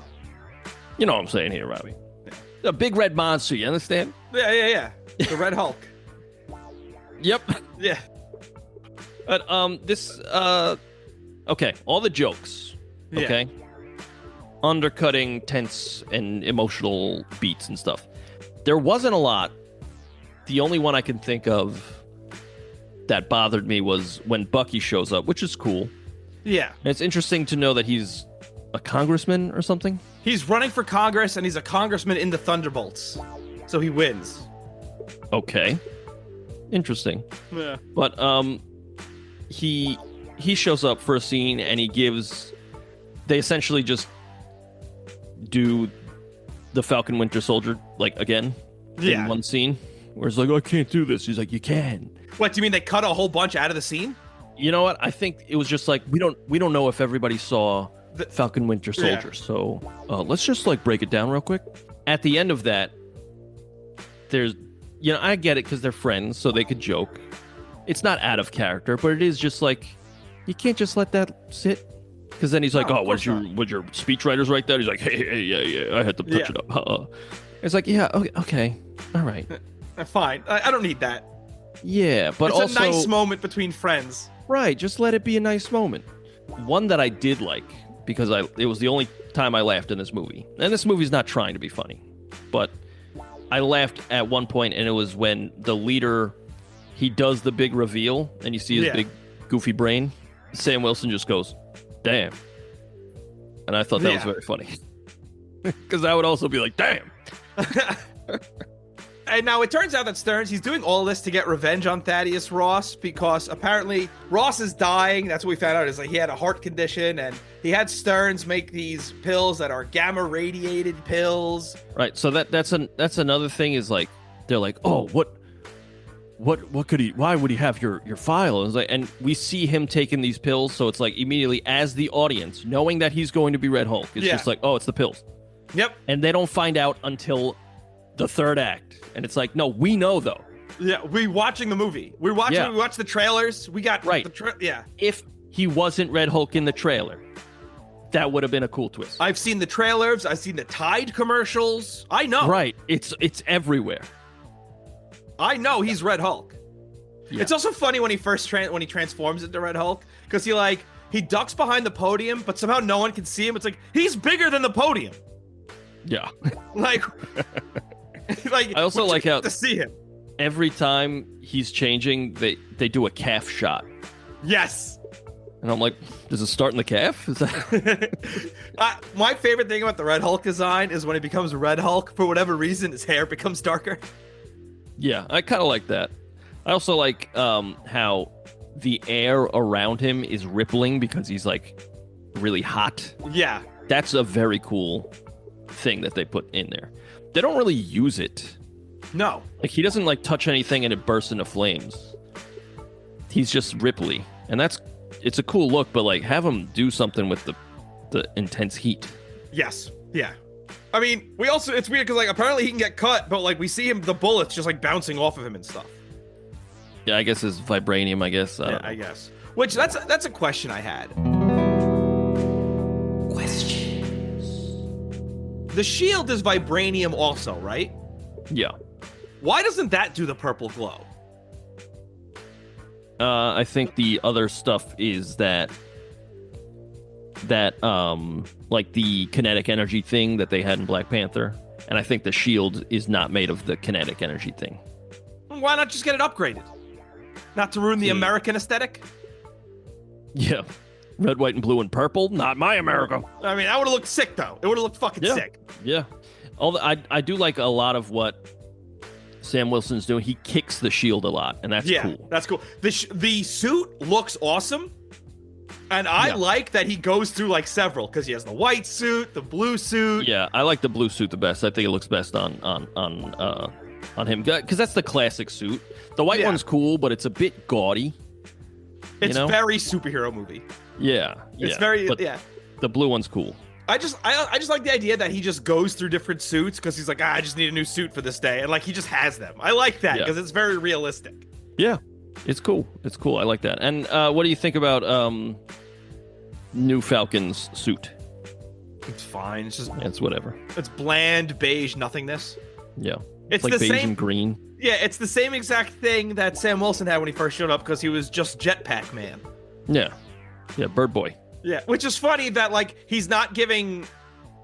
You know what I'm saying here, Robbie. Yeah. A big red monster, you understand? Yeah. The Red Hulk. Yep. Yeah. But okay, all the jokes. Okay. Yeah. Undercutting tense and emotional beats and stuff. There wasn't a lot. The only one I can think of that bothered me was when Bucky shows up, which is cool. Yeah. And it's interesting to know that he's a congressman or something. He's running for Congress, and he's a congressman in the Thunderbolts. So he wins. Okay. Interesting. Yeah. But he shows up for a scene, and they essentially just do the Falcon Winter Soldier, like, again, in one scene, where it's like, I can't do this. He's like, you can. What, do you mean they cut a whole bunch out of the scene? You know what? I think it was just like, we don't know if everybody saw the Falcon Winter Soldier, so let's just, like, break it down real quick. At the end of that, there's, I get it because they're friends, so they could joke. It's not out of character, but it is just like, you can't just let that sit. Because then he's like, would your speechwriters write that? He's like, hey, yeah, I had to touch it up. It's like, yeah, okay, all right. Fine, I don't need that. Yeah, but it's also... a nice moment between friends. Right, just let it be a nice moment. One that I did like, because it was the only time I laughed in this movie. And this movie's not trying to be funny. But I laughed at one point, and it was when the leader, he does the big reveal, and you see his big goofy brain. Sam Wilson just goes, damn. And I thought that was very funny. Because I would also be like, damn. And now it turns out that Stearns, he's doing all this to get revenge on Thaddeus Ross because apparently Ross is dying. That's what we found out, is like he had a heart condition and he had Stearns make these pills that are gamma radiated pills. Right. So that's another thing is like, they're like, oh, what could he, why would he have your file? And, it's like, and we see him taking these pills. So it's like immediately as the audience, knowing that he's going to be Red Hulk, it's just like, oh, it's the pills. Yep. And they don't find out until the third act. And it's like, no, we know though. Yeah, we watching the movie. We watched the trailers. We got right. If he wasn't Red Hulk in the trailer, that would have been a cool twist. I've seen the trailers. I've seen the Tide commercials. I know. Right. It's everywhere. I know he's Red Hulk. Yeah. It's also funny when he when he transforms into Red Hulk, because he ducks behind the podium, but somehow no one can see him. It's like he's bigger than the podium. Yeah. like I also like how to see him every time he's changing, they do a calf shot. Yes. And I'm like, does it start in the calf? Is that... my favorite thing about the Red Hulk design is when he becomes Red Hulk, for whatever reason, his hair becomes darker. Yeah, I kind of like that. I also like how the air around him is rippling because he's like really hot. Yeah. That's a very cool thing that they put in there. They don't really use it. No. Like, he doesn't like touch anything and it bursts into flames. He's just ripply. And it's a cool look, but like have him do something with the intense heat. Yes. Yeah. I mean, it's weird because like apparently he can get cut, but like we see him, the bullets just like bouncing off of him and stuff. Yeah, I guess it's vibranium, I guess. I guess. Which that's a question I had. The shield is vibranium also, right? Yeah. Why doesn't that do the purple glow? I think the other stuff is that like the kinetic energy thing that they had in Black Panther, and I think the shield is not made of the kinetic energy thing. Why not just get it upgraded? Not to ruin the American aesthetic? Yeah. Red, white, and blue, and purple. Not my America. I mean, that would have looked sick, though. It would have looked fucking sick. Yeah. I do like a lot of what Sam Wilson's doing. He kicks the shield a lot, and that's cool. That's cool. The suit looks awesome, and I like that he goes through like several, because he has the white suit, the blue suit. Yeah, I like the blue suit the best. I think it looks best on him, because that's the classic suit. The white one's cool, but it's a bit gaudy. It's very superhero movie. Yeah, it's very The blue one's cool. I just like the idea that he just goes through different suits because he's like, I just need a new suit for this day, and like he just has them. I like that because it's very realistic. Yeah, it's cool. It's cool. I like that. And what do you think about New Falcon's suit? It's fine. It's whatever. It's bland beige nothingness. Yeah, it's like the beige same and green. Yeah, it's the same exact thing that Sam Wilson had when he first showed up, because he was just Jetpack Man. Yeah, Bird Boy. Yeah, which is funny that like he's not giving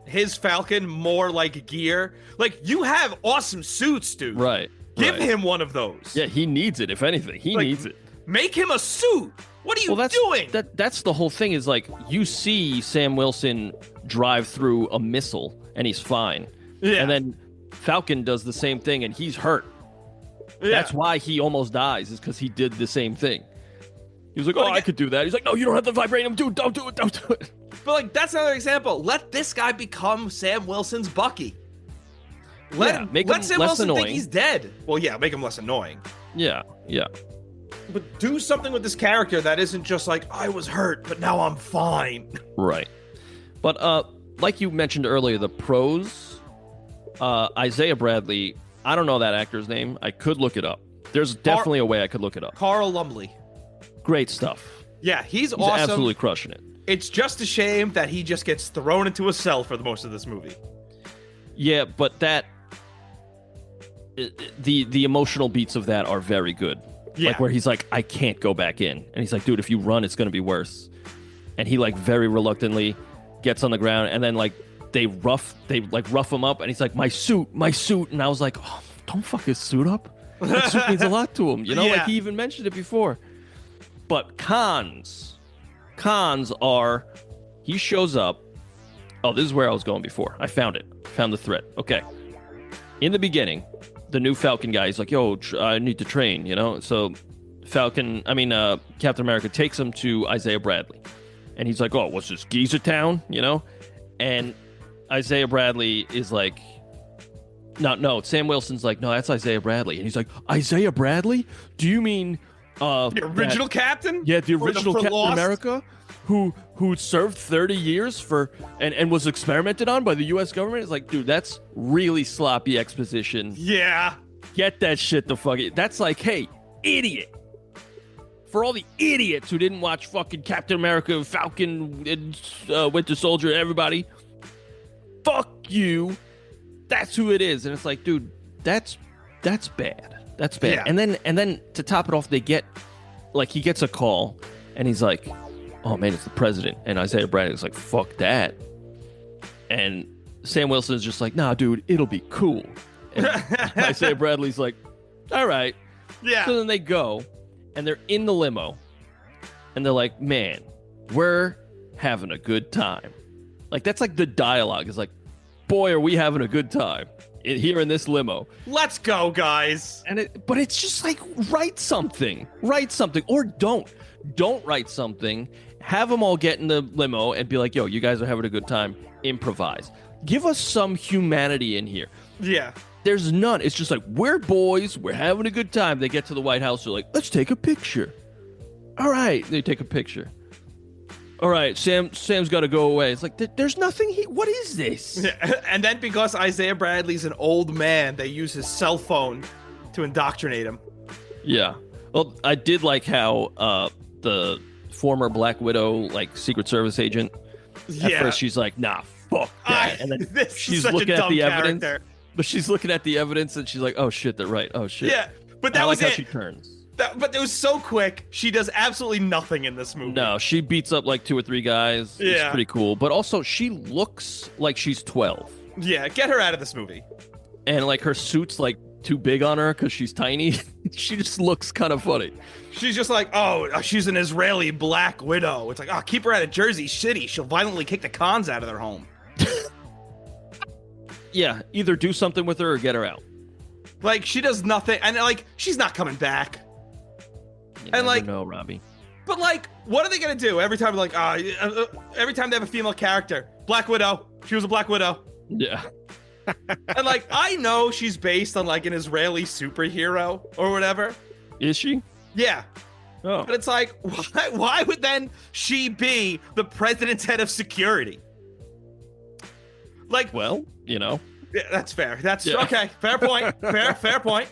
his Falcon more like gear. Like, you have awesome suits, dude. Right. Give him one of those. Yeah, he needs it. If anything, he needs it. Make him a suit. What are you doing? That's the whole thing. Is like you see Sam Wilson drive through a missile and he's fine. Yeah. And then Falcon does the same thing and he's hurt. Yeah. That's why he almost dies, is because he did the same thing. He was like, I could do that. He's like, no, you don't have the vibranium. Dude, don't do it. Don't do it. But like, that's another example. Let this guy become Sam Wilson's Bucky. Let Sam Wilson think he's dead. Well, yeah, make him less annoying. Yeah. But do something with this character that isn't just like, I was hurt, but now I'm fine. Right. But like you mentioned earlier, the pros, Isaiah Bradley, I don't know that actor's name. I could look it up. There's definitely a way I could look it up. Carl Lumbly. Great stuff. Yeah, he's awesome. Absolutely crushing it. It's just a shame that he just gets thrown into a cell for the most of this movie. Yeah, but the emotional beats of that are very good. Yeah. Like where he's like, I can't go back in. And he's like, dude, if you run, it's going to be worse. And he like very reluctantly gets on the ground, and then like they rough him up, and he's like, my suit. And I was like, oh, don't fuck his suit up. That suit means a lot to him. Like he even mentioned it before. But cons are, he shows up. Oh, this is where I was going before. I found it. Found the thread. Okay. In the beginning, the new Falcon guy, he's like, yo, I need to train, you know? So Captain America takes him to Isaiah Bradley. And he's like, oh, what's this, Geezer Town, you know? And Isaiah Bradley is like, no, Sam Wilson's like, no, that's Isaiah Bradley. And he's like, Isaiah Bradley? Do you mean... the original captain? Yeah, the original Captain Lost? America? Who served 30 years and was experimented on by the U.S. government? It's like, dude, that's really sloppy exposition. Yeah. Get that shit the fuck... That's like, hey, idiot. For all the idiots who didn't watch fucking Captain America, Falcon, and Winter Soldier, everybody, fuck you. That's who it is. And it's like, dude, that's bad. That's bad. Yeah. And then to top it off, he gets a call, and he's like, oh man, it's the president. And Isaiah Bradley's like, fuck that. And Sam Wilson is just like, nah, dude, it'll be cool. And Isaiah Bradley's like, all right. Yeah. So then they go, and they're in the limo, and they're like, man, we're having a good time. Like, that's like the dialogue is like, boy, are we having a good time here in this limo. Let's go, guys. But it's just like, write something, or don't write something. Have them all get in the limo and be like, yo, you guys are having a good time. Improvise. Give us some humanity in here. Yeah. There's none. It's just like, we're boys. We're having a good time. They get to the White House. They're like, let's take a picture. All right. They take a picture. All right. Sam's got to go away. It's like, there's nothing. What is this? Yeah. And then because Isaiah Bradley's an old man, they use his cell phone to indoctrinate him. Yeah. Well, I did like how the former Black Widow, like Secret Service agent, at first she's like, nah, fuck that. And then she's looking at the evidence. But she's looking at the evidence and she's like, oh shit, they're right. Oh shit. Yeah. But that was how she turns. But it was so quick. She does absolutely nothing in this movie. No, she beats up like 2 or 3 guys. Yeah. It's pretty cool. But also, she looks like she's 12. Yeah, get her out of this movie. And like her suit's like too big on her because she's tiny. She just looks kind of funny. She's just like, oh, she's an Israeli Black Widow. It's like, oh, keep her out of Jersey City. She'll violently kick the cons out of their home. Yeah, either do something with her or get her out. Like, she does nothing. And like, she's not coming back. You never know, Robbie. But like, what are they gonna do every time? Like, every time they have a female character, Black Widow. She was a Black Widow. Yeah. And like, I know she's based on like an Israeli superhero or whatever. Is she? Yeah. Oh. But it's like, why would then she be the president's head of security? Like, well, you know. Yeah, that's fair. Okay. Fair point. Fair point.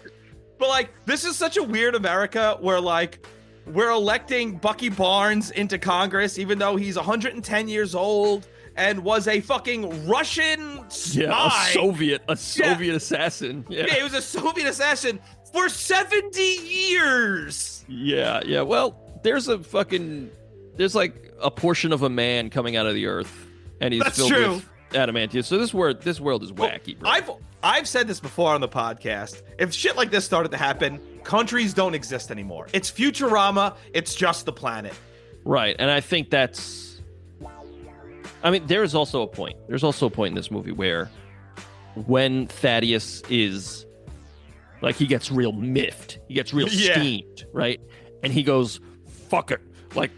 But like, this is such a weird America where like we're electing Bucky Barnes into Congress, even though he's 110 years old and was a fucking Russian spy. Yeah, a Soviet assassin. Yeah, he was a Soviet assassin for 70 years. Yeah. Well, there's like a portion of a man coming out of the earth, and he's filled with adamantium. So this world is wacky, bro. I've said this before on the podcast. If shit like this started to happen, countries don't exist anymore. It's Futurama. It's just the planet. Right, and I think that's... I mean, there is also a point. There's also a point in this movie where when Thaddeus is... Like, he gets real miffed. He gets real steamed, right? And he goes, fuck it. Like,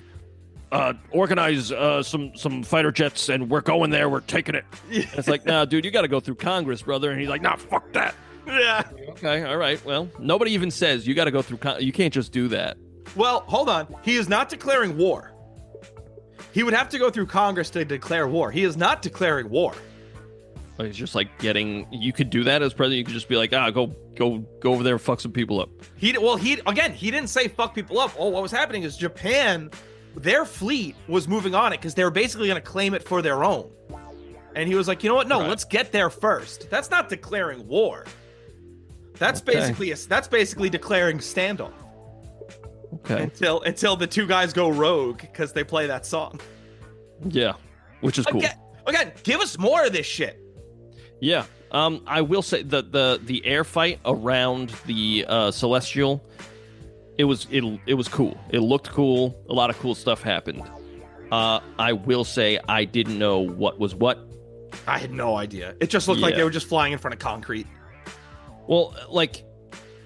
organize some fighter jets, and we're going there. We're taking it. Yeah. It's like, nah, dude, you got to go through Congress, brother. And he's like, nah, fuck that. Yeah. Okay, all right. Well, nobody even says you got to go through. You can't just do that. Well, hold on. He is not declaring war. He would have to go through Congress to declare war. He is not declaring war. Well, he's just like getting. You could do that as president. You could just be like, go over there and fuck some people up. He didn't say fuck people up. Oh, what was happening is Japan. Their fleet was moving on it because they were basically going to claim it for their own. And he was like, you know what? No, let's get there first. That's not declaring war. That's basically declaring standoff. Okay. Until the 2 guys go rogue because they play that song. Yeah, which is cool. Again, give us more of this shit. Yeah. I will say the air fight around the Celestial. It was cool. It looked cool. A lot of cool stuff happened. I will say I didn't know what was what. I had no idea. It just looked like they were just flying in front of concrete. Well, like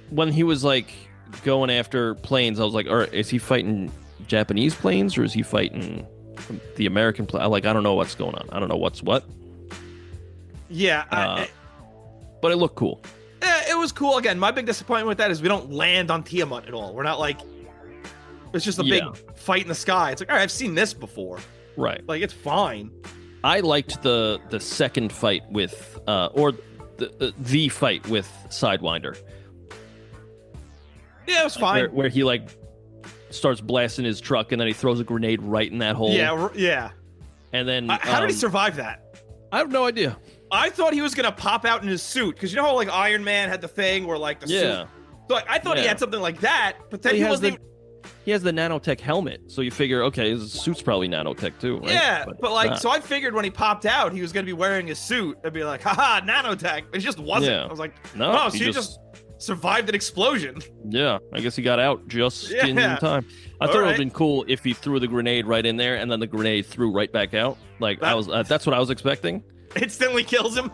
when he was like going after planes, I was like, all right, is he fighting Japanese planes or is he fighting the American plane? Like, I don't know what's going on. I don't know what's what. Yeah. But it looked cool. Yeah, it was cool. Again, my big disappointment with that is we don't land on Tiamat at all. We're not like, it's just a big fight in the sky. It's like, all right, I've seen this before. Right. Like, it's fine. I liked the second fight with, or the fight with Sidewinder. Yeah, it was fine. Where he like starts blasting his truck and then he throws a grenade right in that hole. Yeah. And then how did he survive that? I have no idea. I thought he was gonna pop out in his suit because you know how like Iron Man had the thing where like the suit. So like, I thought he had something like that, but then he wasn't. He has the nanotech helmet, so you figure, okay, his suit's probably nanotech too, right? Yeah, but like, so I figured when he popped out, he was gonna be wearing a suit. I'd be like, haha, nanotech. But he just wasn't. Yeah. I was like, no, so he just survived an explosion. Yeah, I guess he got out just in time. I thought it would have been cool if he threw the grenade right in there and then the grenade threw right back out. Like that's what I was expecting. Instantly kills him.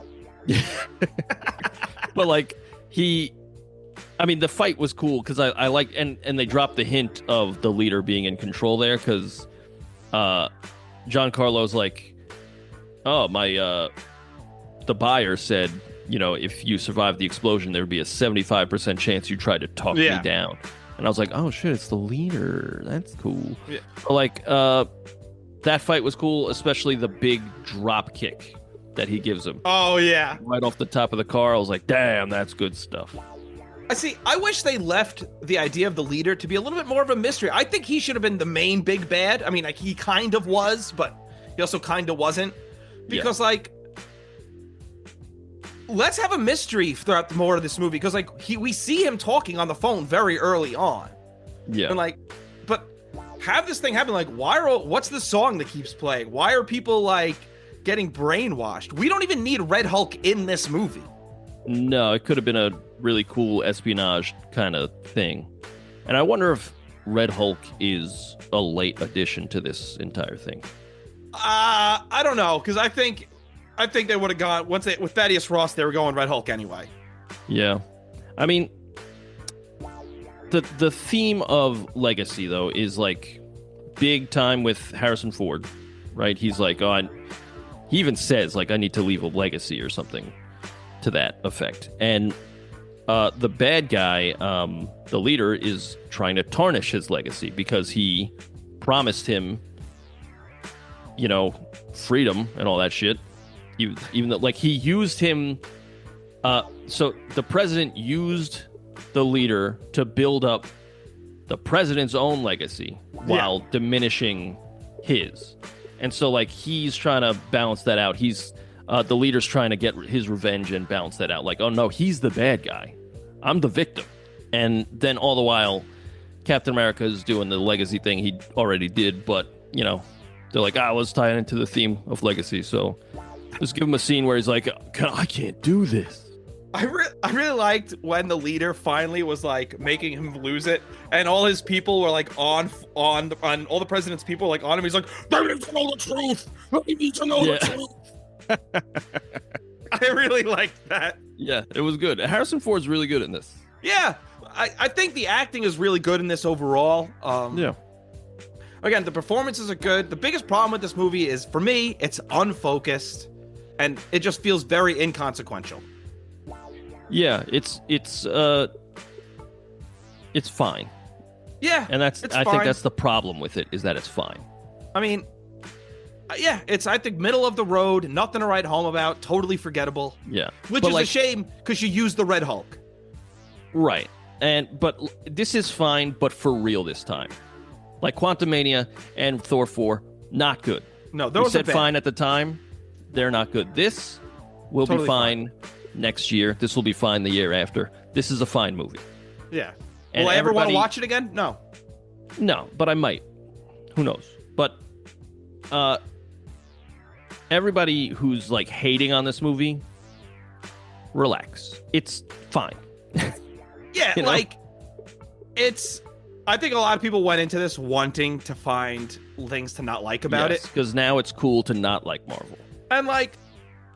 But like the fight was cool because I like and they dropped the hint of the leader being in control there because Giancarlo's like, oh my the buyer said, you know, if you survive the explosion there would be a 75% chance you tried to talk me down. And I was like, oh shit, it's the leader. That's cool. Yeah. But like that fight was cool, especially the big drop kick that he gives him. Oh yeah. Right off the top of the car. I was like, damn, that's good stuff. I wish they left the idea of the leader to be a little bit more of a mystery. I think he should have been the main big bad. I mean, like he kind of was, but he also kind of wasn't. Because like, let's have a mystery throughout more of this movie. Because like we see him talking on the phone very early on. Yeah. And like, but have this thing happen. Like, what's the song that keeps playing? Why are people like getting brainwashed? We don't even need Red Hulk in this movie. No, it could have been a really cool espionage kind of thing. And I wonder if Red Hulk is a late addition to this entire thing. I don't know, because I think they would have gone with Thaddeus Ross. They were going Red Hulk anyway. Yeah, I mean, the theme of Legacy though is like big time with Harrison Ford, right? He's like, he even says like, I need to leave a legacy or something to that effect. And the bad guy, the leader, is trying to tarnish his legacy because he promised him, you know, freedom and all that shit. Even though, like, he used him. So the president used the leader to build up the president's own legacy while diminishing his. And so, like, he's trying to balance that out. The leader's trying to get his revenge and balance that out. Like, oh no, he's the bad guy. I'm the victim. And then all the while, Captain America is doing the legacy thing he already did, but, you know, they're like, let's tie it into the theme of legacy. So just give him a scene where he's like, I can't do this. I really liked when the leader finally was like making him lose it, and all his people were like on all the president's people were like on him. He's like, they need to know the truth. They need to know the truth. I really liked that. Yeah, it was good. Harrison Ford's really good in this. Yeah, I think the acting is really good in this overall. Yeah. Again, the performances are good. The biggest problem with this movie is, for me, it's unfocused, and it just feels very inconsequential. Yeah, it's fine. Yeah, and I think that's the problem with it, is that it's fine. I mean, yeah, it's, I think, middle of the road, nothing to write home about, totally forgettable. Yeah, which is like, a shame because you used the Red Hulk. Right, but this is fine, but for real this time. Like Quantumania and Thor 4, not good. No, those said fine at the time. They're not good. This will totally be fine next year. This will be fine the year after. This is a fine movie. Yeah. And will I ever want to watch it again? No. No, but I might. Who knows? But everybody who's like hating on this movie, relax. It's fine. Yeah, you know? Like, it's... I think a lot of people went into this wanting to find things to not like about it. Because now it's cool to not like Marvel. And, like,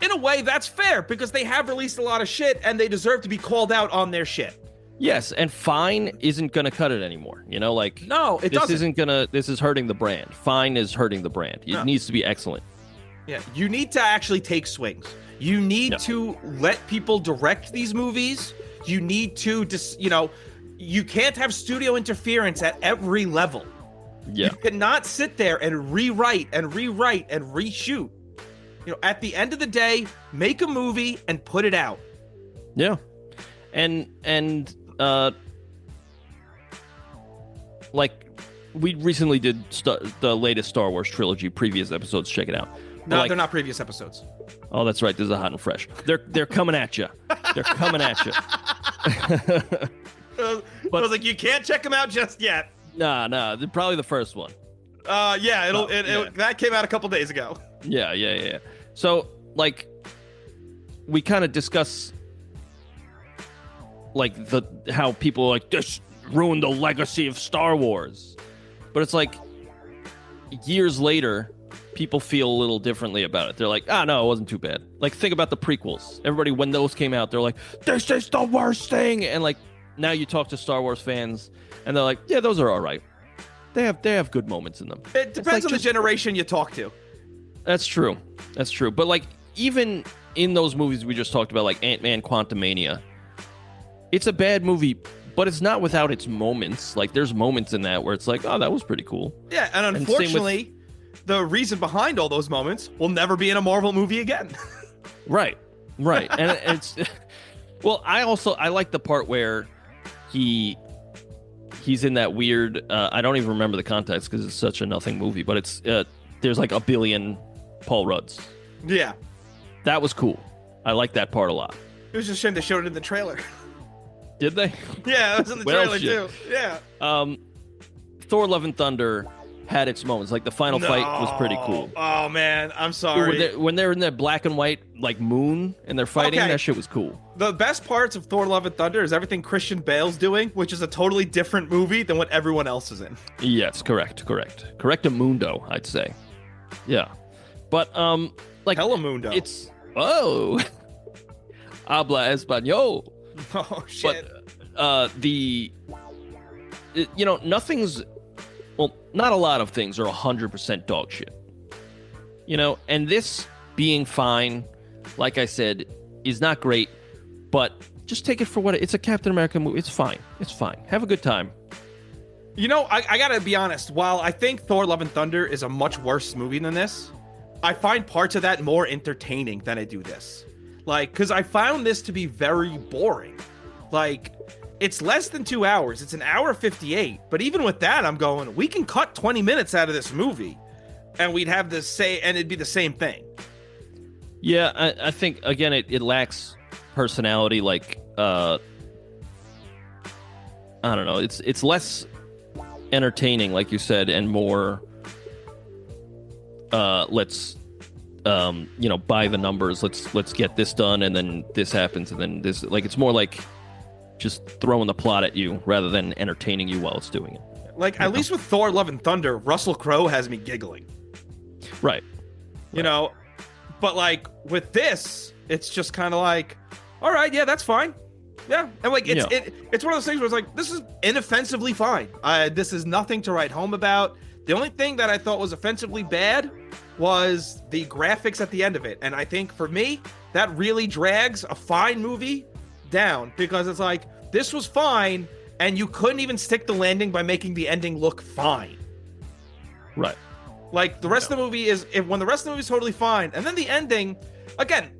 in a way, that's fair because they have released a lot of shit and they deserve to be called out on their shit. Yes, and fine isn't going to cut it anymore. You know, like no, it doesn't. This is hurting the brand. Fine is hurting the brand. It needs to be excellent. Yeah, you need to actually take swings. You need to let people direct these movies. You need to just, you can't have studio interference at every level. Yeah. You cannot sit there and rewrite and reshoot. At the end of the day, make a movie and put it out. Yeah. And like we recently did the latest Star Wars trilogy, previous episodes, check it out. No, they're not previous episodes. Oh, that's right. This is a hot and fresh. They're coming at you. They're coming at you. I was like, you can't check them out just yet. Nah. They're probably the first one. That came out a couple days ago. Yeah. So, like, we kind of discuss, like, how people are like, this ruined the legacy of Star Wars. But it's like, years later, people feel a little differently about it. They're like, no, it wasn't too bad. Like, think about the prequels. Everybody, when those came out, they're like, this is the worst thing. And, like, now you talk to Star Wars fans, and they're like, yeah, those are all right. They have good moments in them. It depends on the generation you talk to. That's true. But, like, even in those movies we just talked about, like Ant-Man Quantumania, it's a bad movie, but it's not without its moments. Like, there's moments in that where it's like, oh, that was pretty cool. Yeah, and unfortunately, the reason behind all those moments will never be in a Marvel movie again. Right. And it's... Well, I like the part where he's in that weird... I don't even remember the context because it's such a nothing movie, but it's there's like a billion Paul Rudds. Yeah. That was cool. I like that part a lot. It was just a shame they showed it in the trailer. Did they? Yeah, it was in the trailer too. Yeah. Thor Love and Thunder had its moments. Like, the final fight was pretty cool. Oh, man. I'm sorry. When they're in that black and white, like, moon, and they're fighting, that shit was cool. The best parts of Thor Love and Thunder is everything Christian Bale's doing, which is a totally different movie than what everyone else is in. Yes, correct. Correctamundo, I'd say. Yeah. But, like... Telemundo. It's... Oh! Habla español. Oh, shit. But, nothing's... Well, not a lot of things are 100% dog shit. And this being fine, like I said, is not great, but just take it for what it's a Captain America movie. It's fine. Have a good time. I gotta be honest. While I think Thor Love and Thunder is a much worse movie than this, I find parts of that more entertaining than I do this. Like, because I found this to be very boring. Like... It's less than 2 hours. It's 1:58. But even with that, I'm going, we can cut 20 minutes out of this movie and we'd have this and it'd be the same thing. Yeah, I think, again, it lacks personality. Like, I don't know. It's less entertaining, like you said, and more, let's, by the numbers. Let's get this done, and then this happens, and then this. Like, it's more like just throwing the plot at you rather than entertaining you while it's doing it. Like, at least with Thor Love and Thunder, Russell Crowe has me giggling. Right. But like with this, it's just kind of like, all right, yeah, that's fine. Yeah. And like, it's one of those things where it's like, this is inoffensively fine. This is nothing to write home about. The only thing that I thought was offensively bad was the graphics at the end of it. And I think for me, that really drags a fine movie down, because it's like, this was fine, and you couldn't even stick the landing by making the ending look fine. Right. Like, the rest of the movie is, when the rest of the movie is totally fine, and then the ending, again,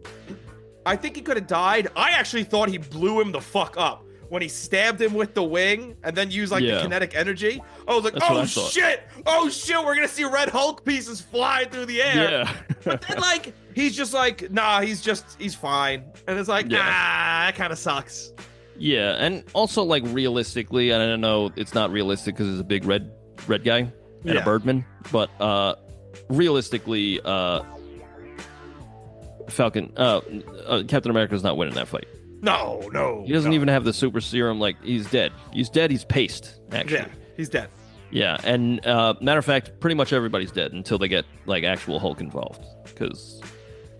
I think he could have died. I actually thought he blew him the fuck up when he stabbed him with the wing and then used like the kinetic energy. I was like, oh shit, we're gonna see Red Hulk pieces fly through the air. Yeah. But then like, he's just like, nah, he's fine. And it's like, that kind of sucks. Yeah, and also like realistically, and I don't know, it's not realistic because it's a big red guy and a Birdman, but realistically, Captain America's not winning that fight. No. He doesn't even have the super serum. Like, he's dead. He's paced, actually. Yeah, he's dead. Yeah, and matter of fact, pretty much everybody's dead until they get like actual Hulk involved, because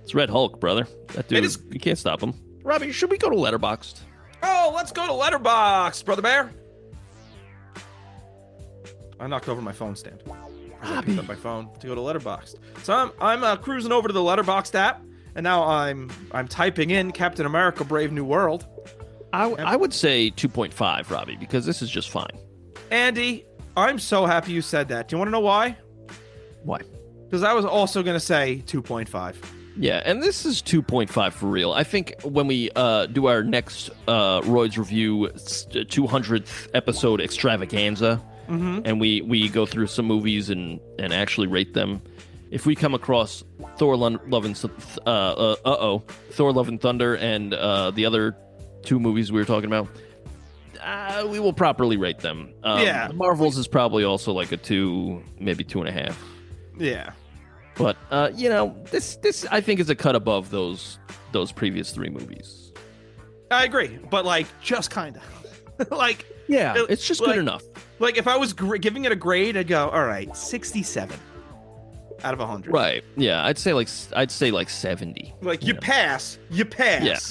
It's Red Hulk, brother. That dude, you can't stop him. Robbie, should we go to Letterboxd? Oh, let's go to Letterboxd, Brother Bear. I knocked over my phone stand. I picked up my phone to go to Letterboxd. So I'm cruising over to the Letterboxd app, and now I'm typing in Captain America: Brave New World. I would say 2.5, Robbie, because this is just fine. Andy, I'm so happy you said that. Do you want to know why? Why? Because I was also going to say 2.5. Yeah, and this is 2.5 for real. I think when we do our next Royds review 200th episode extravaganza, and we go through some movies and actually rate them, if we come across Thor: Love and Thunder and the other two movies we were talking about, we will properly rate them. Yeah. The Marvels is probably also like a 2, maybe 2.5. Yeah. But this I think is a cut above those previous 3 movies. I agree, but like just kind of like it's just good enough. Like if I was giving it a grade, I'd go, all right, 67 out of 100. Right? Yeah, I'd say like 70. Like you pass. Yeah,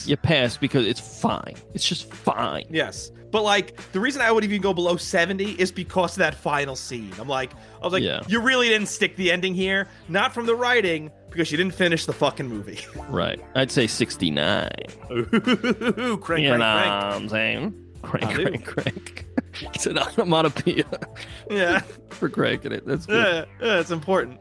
you pass because it's fine. It's just fine. Yes. But like the reason I would even go below 70 is because of that final scene. I was like, you really didn't stick the ending here. Not from the writing, because you didn't finish the fucking movie. Right. I'd say 69. Ooh, crank, you know what I'm saying? Crank. It's an onomatopoeia. Yeah. For cranking it. That's good. Yeah, it's important.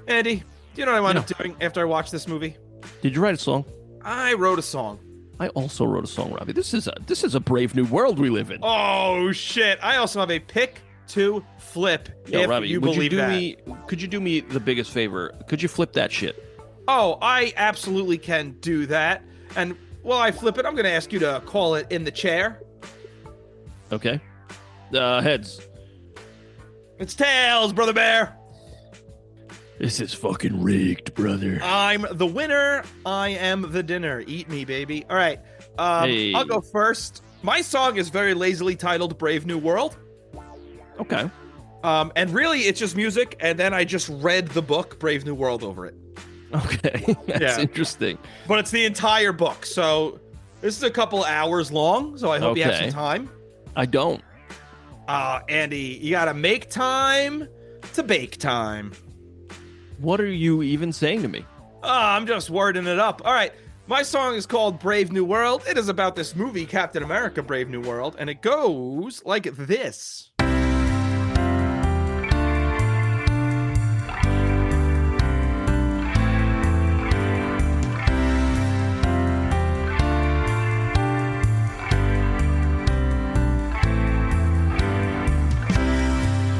Andy, do you know what I wound up doing after I watched this movie? Did you write a song? I wrote a song. I also wrote a song, Robbie. This is a brave new world we live in. Oh shit! I also have a pick to flip. Yo, if Robbie, you believe that. Could you do me the biggest favor? Could you flip that shit? Oh, I absolutely can do that. And while I flip it, I'm going to ask you to call it in the chair. Okay. Heads. It's tails, Brother Bear. This is fucking rigged, brother. I'm the winner. I am the dinner. Eat me, baby. All right. Hey. I'll go first. My song is very lazily titled Brave New World. Okay. And really, it's just music, and then I just read the book, Brave New World, over it. Okay. That's interesting. But it's the entire book, so this is a couple hours long, so I hope you have some time. I don't. Andy, you gotta make time to bake time. What are you even saying to me? I'm just wording it up. All right. My song is called Brave New World. It is about this movie, Captain America: Brave New World, and it goes like this.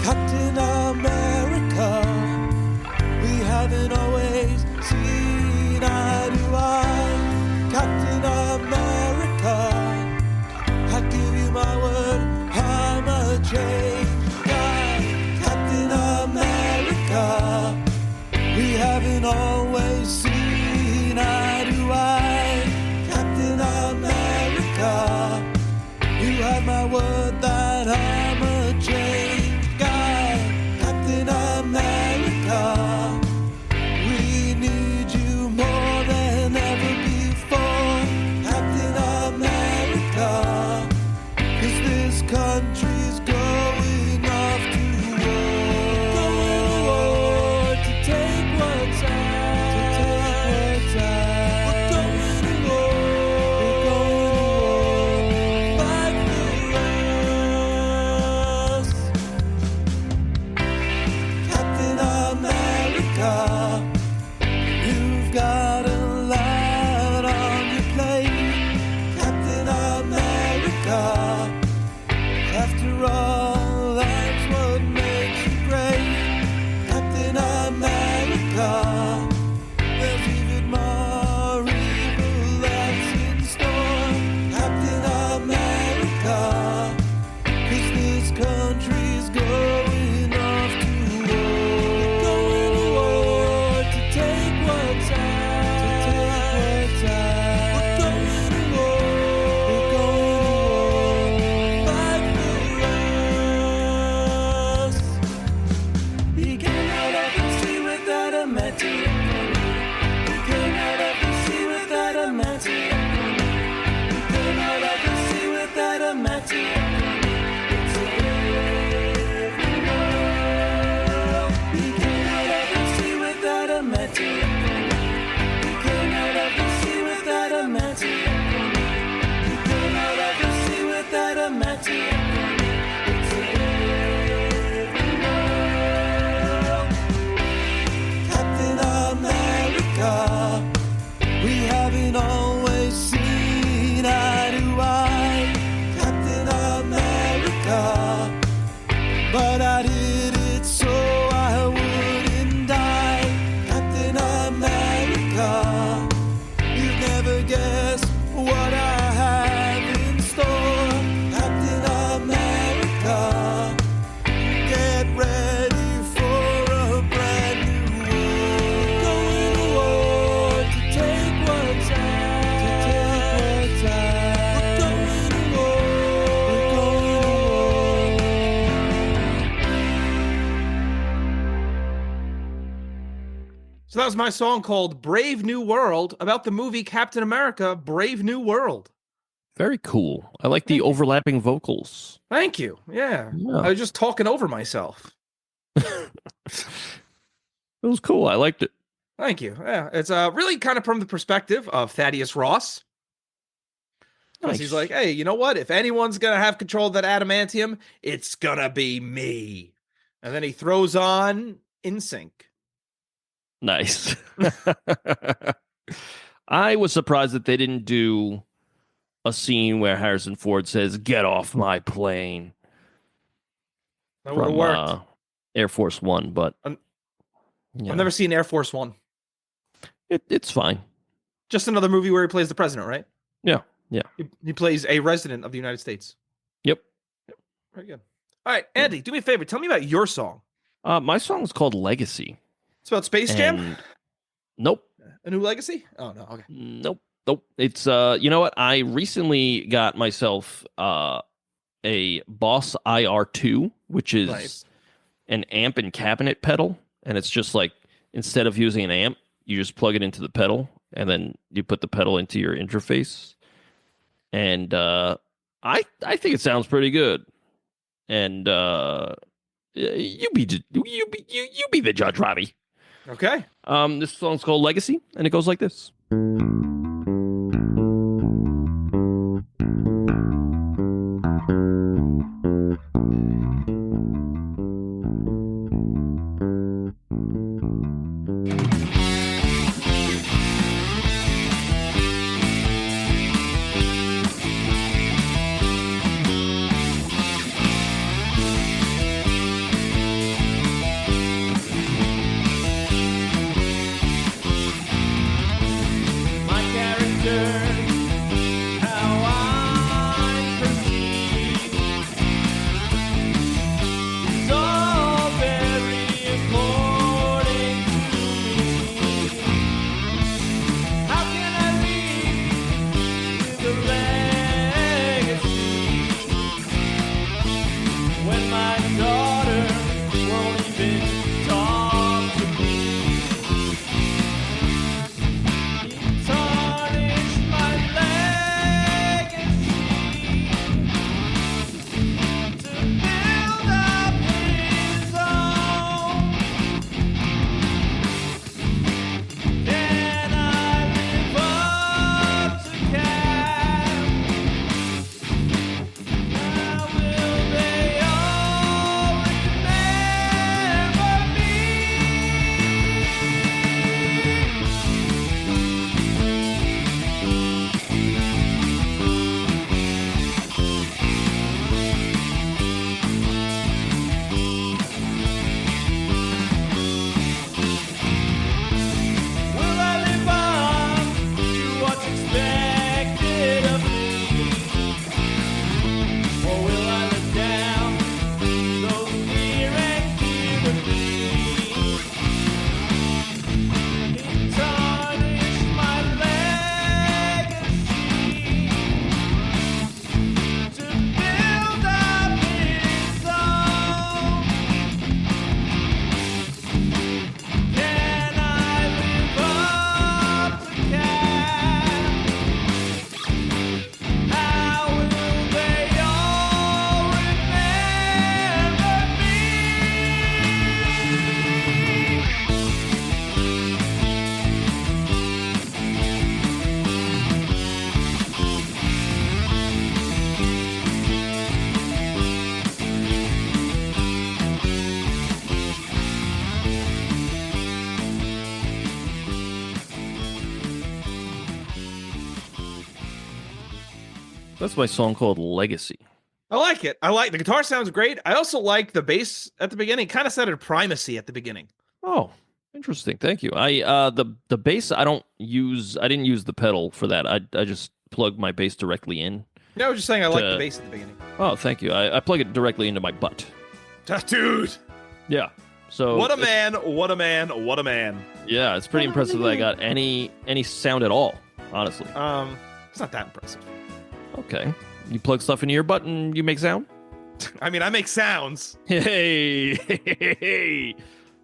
Captain America, we haven't always seen eye to eye. Captain America, I give you my word, I'm a changed guy. Captain America, we haven't always seen eye to eye. Captain America, you have my word that I'm a changed guy. Captain America, we need you more than ever before. Captain America, 'cause this country's going off to war. Going to war to take what's ours. To take what's ours. We're going to war. We're going to war. Fight for us. Captain America, you've got a lot on your plate. Captain America, after all, that's what makes you great. Captain America, there's even more evil that's in store. Captain America, 'cause this country's going off to war. Going to war to take what's ours. To take what's ours. We're going to war. We're going to war. Fight for us. We came out of the sea without a material. So that was my song called Brave New World about the movie Captain America, Brave New World. Very cool. I like the overlapping vocals. Thank you. Yeah. I was just talking over myself. It was cool. I liked it. Thank you. Yeah. It's really kind of from the perspective of Thaddeus Ross. Because he's like, hey, you know what? If anyone's going to have control of that adamantium, it's going to be me. And then he throws on In Sync. Nice. I was surprised that they didn't do a scene where Harrison Ford says, "Get off my plane." That would have worked. Air Force One, but I've never seen Air Force One. It's fine. Just another movie where he plays the president, right? Yeah. He plays a resident of the United States. Yep. Very good. All right, Andy, do me a favor. Tell me about your song. My song is called Legacy. It's about Space Jam? Nope. A new Legacy? Oh, no. Okay. Nope. It's, you know what? I recently got myself a Boss IR2, which is an amp and cabinet pedal. And it's just like, instead of using an amp, you just plug it into the pedal, and then you put the pedal into your interface. And I think it sounds pretty good. And you be the judge, Robbie. Okay. This song's called Legacy, and it goes like this. That's my song called Legacy. I like it. I like the guitar sounds great. I also like the bass at the beginning. Kind of sounded primacy at the beginning. Oh, interesting. Thank you. The bass I didn't use the pedal for that. I just plugged my bass directly in. No, I was just saying I like the bass at the beginning. Oh, thank you. I plug it directly into my butt. Dude. Yeah. So what a man, what a man, what a man. Yeah, it's pretty impressive that I got any sound at all, honestly. It's not that impressive. Okay. You plug stuff into your butt and you make sound? I mean, I make sounds. Hey.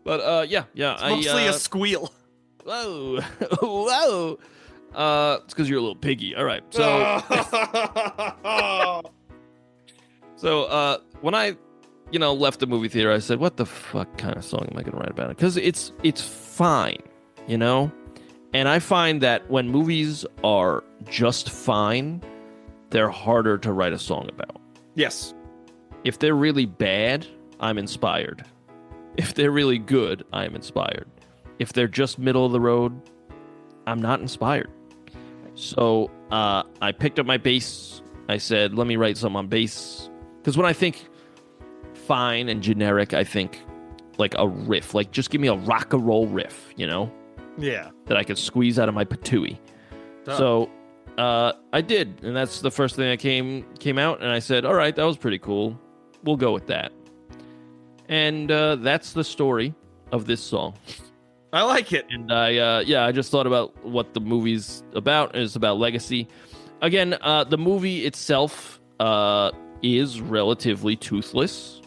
But yeah. It's mostly a squeal. Whoa. Whoa. It's because you're a little piggy. All right. So, when I, left the movie theater, I said, what the fuck kind of song am I going to write about it? Because it's fine, And I find that when movies are just fine, they're harder to write a song about. Yes. If they're really bad, I'm inspired. If they're really good, I'm inspired. If they're just middle of the road, I'm not inspired. So I picked up my bass. I said, let me write something on bass. Because when I think fine and generic, I think like a riff. Like, just give me a rock and roll riff, Yeah. that I could squeeze out of my patooey. So I did, and that's the first thing that came out, and I said, all right, that was pretty cool. We'll go with that. And that's the story of this song. I like it. And I just thought about what the movie's about, and it's about legacy. Again, the movie itself is relatively toothless.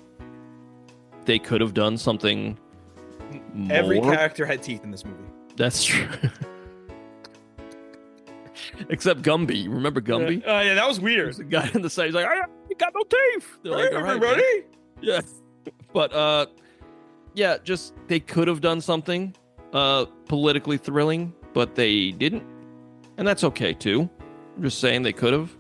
They could have done something more. Every character had teeth in this movie. That's true. Except Gumby. Remember Gumby? Yeah, that was weird. There's a guy on the side. He's like, you got no teeth. They're like, all right, everybody. man. Yeah. But, yeah, just they could have done something politically thrilling, but they didn't. And that's okay, too. I'm just saying they could have.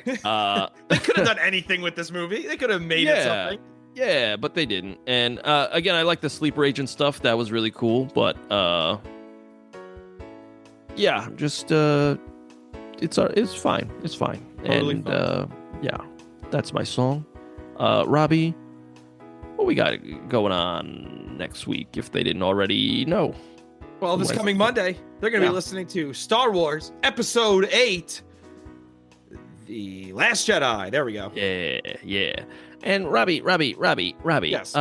They could have done anything with this movie. They could have made it something. Yeah, but they didn't. And, again, I like the sleeper agent stuff. That was really cool. But, yeah, just... It's fine. It's fine. Totally and fine. Yeah, that's my song. Robbie, what we got going on next week if they didn't already know? Well, this coming Monday, they're going to be listening to Star Wars Episode 8, The Last Jedi. There we go. Yeah. And Robbie. Yes.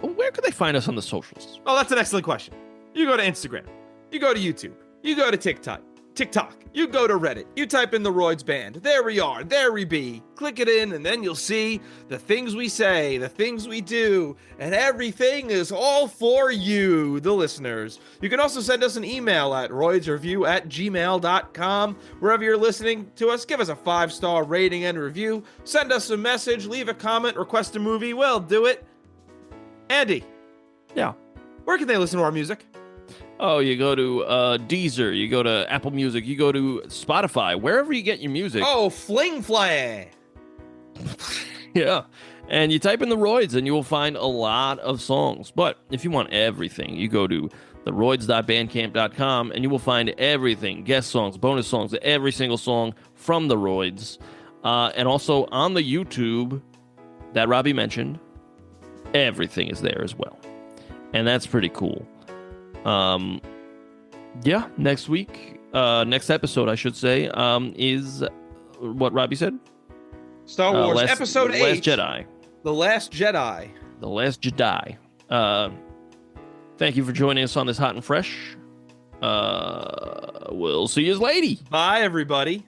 Where could they find us on the socials? Oh, that's an excellent question. You go to Instagram. You go to YouTube. You go to TikTok. You go to Reddit. You type in TheRoydsBand. There we are. There we be. Click it in, and then you'll see the things we say, the things we do, and everything is all for you, the listeners. You can also send us an email at roydsreview@gmail.com. Wherever you're listening to us, give us a 5-star rating and review. Send us a message, leave a comment, request a movie. We'll do it. Andy. Yeah. Where can they listen to our music? Oh, you go to Deezer, you go to Apple Music, you go to Spotify, wherever you get your music. Oh, Fling Flay. Yeah. And you type in The Royds and you will find a lot of songs. But if you want everything, you go to TheRoyds.bandcamp.com and you will find everything. Guest songs, bonus songs, every single song from The Royds. And also on the YouTube that Robbie mentioned, everything is there as well. And that's pretty cool. Yeah, next episode, I should say, is what Robbie said? Star Wars Episode 8. Last Jedi. The Last Jedi. The Last Jedi. Thank you for joining us on this Hot and Fresh. We'll see you later. Bye, everybody.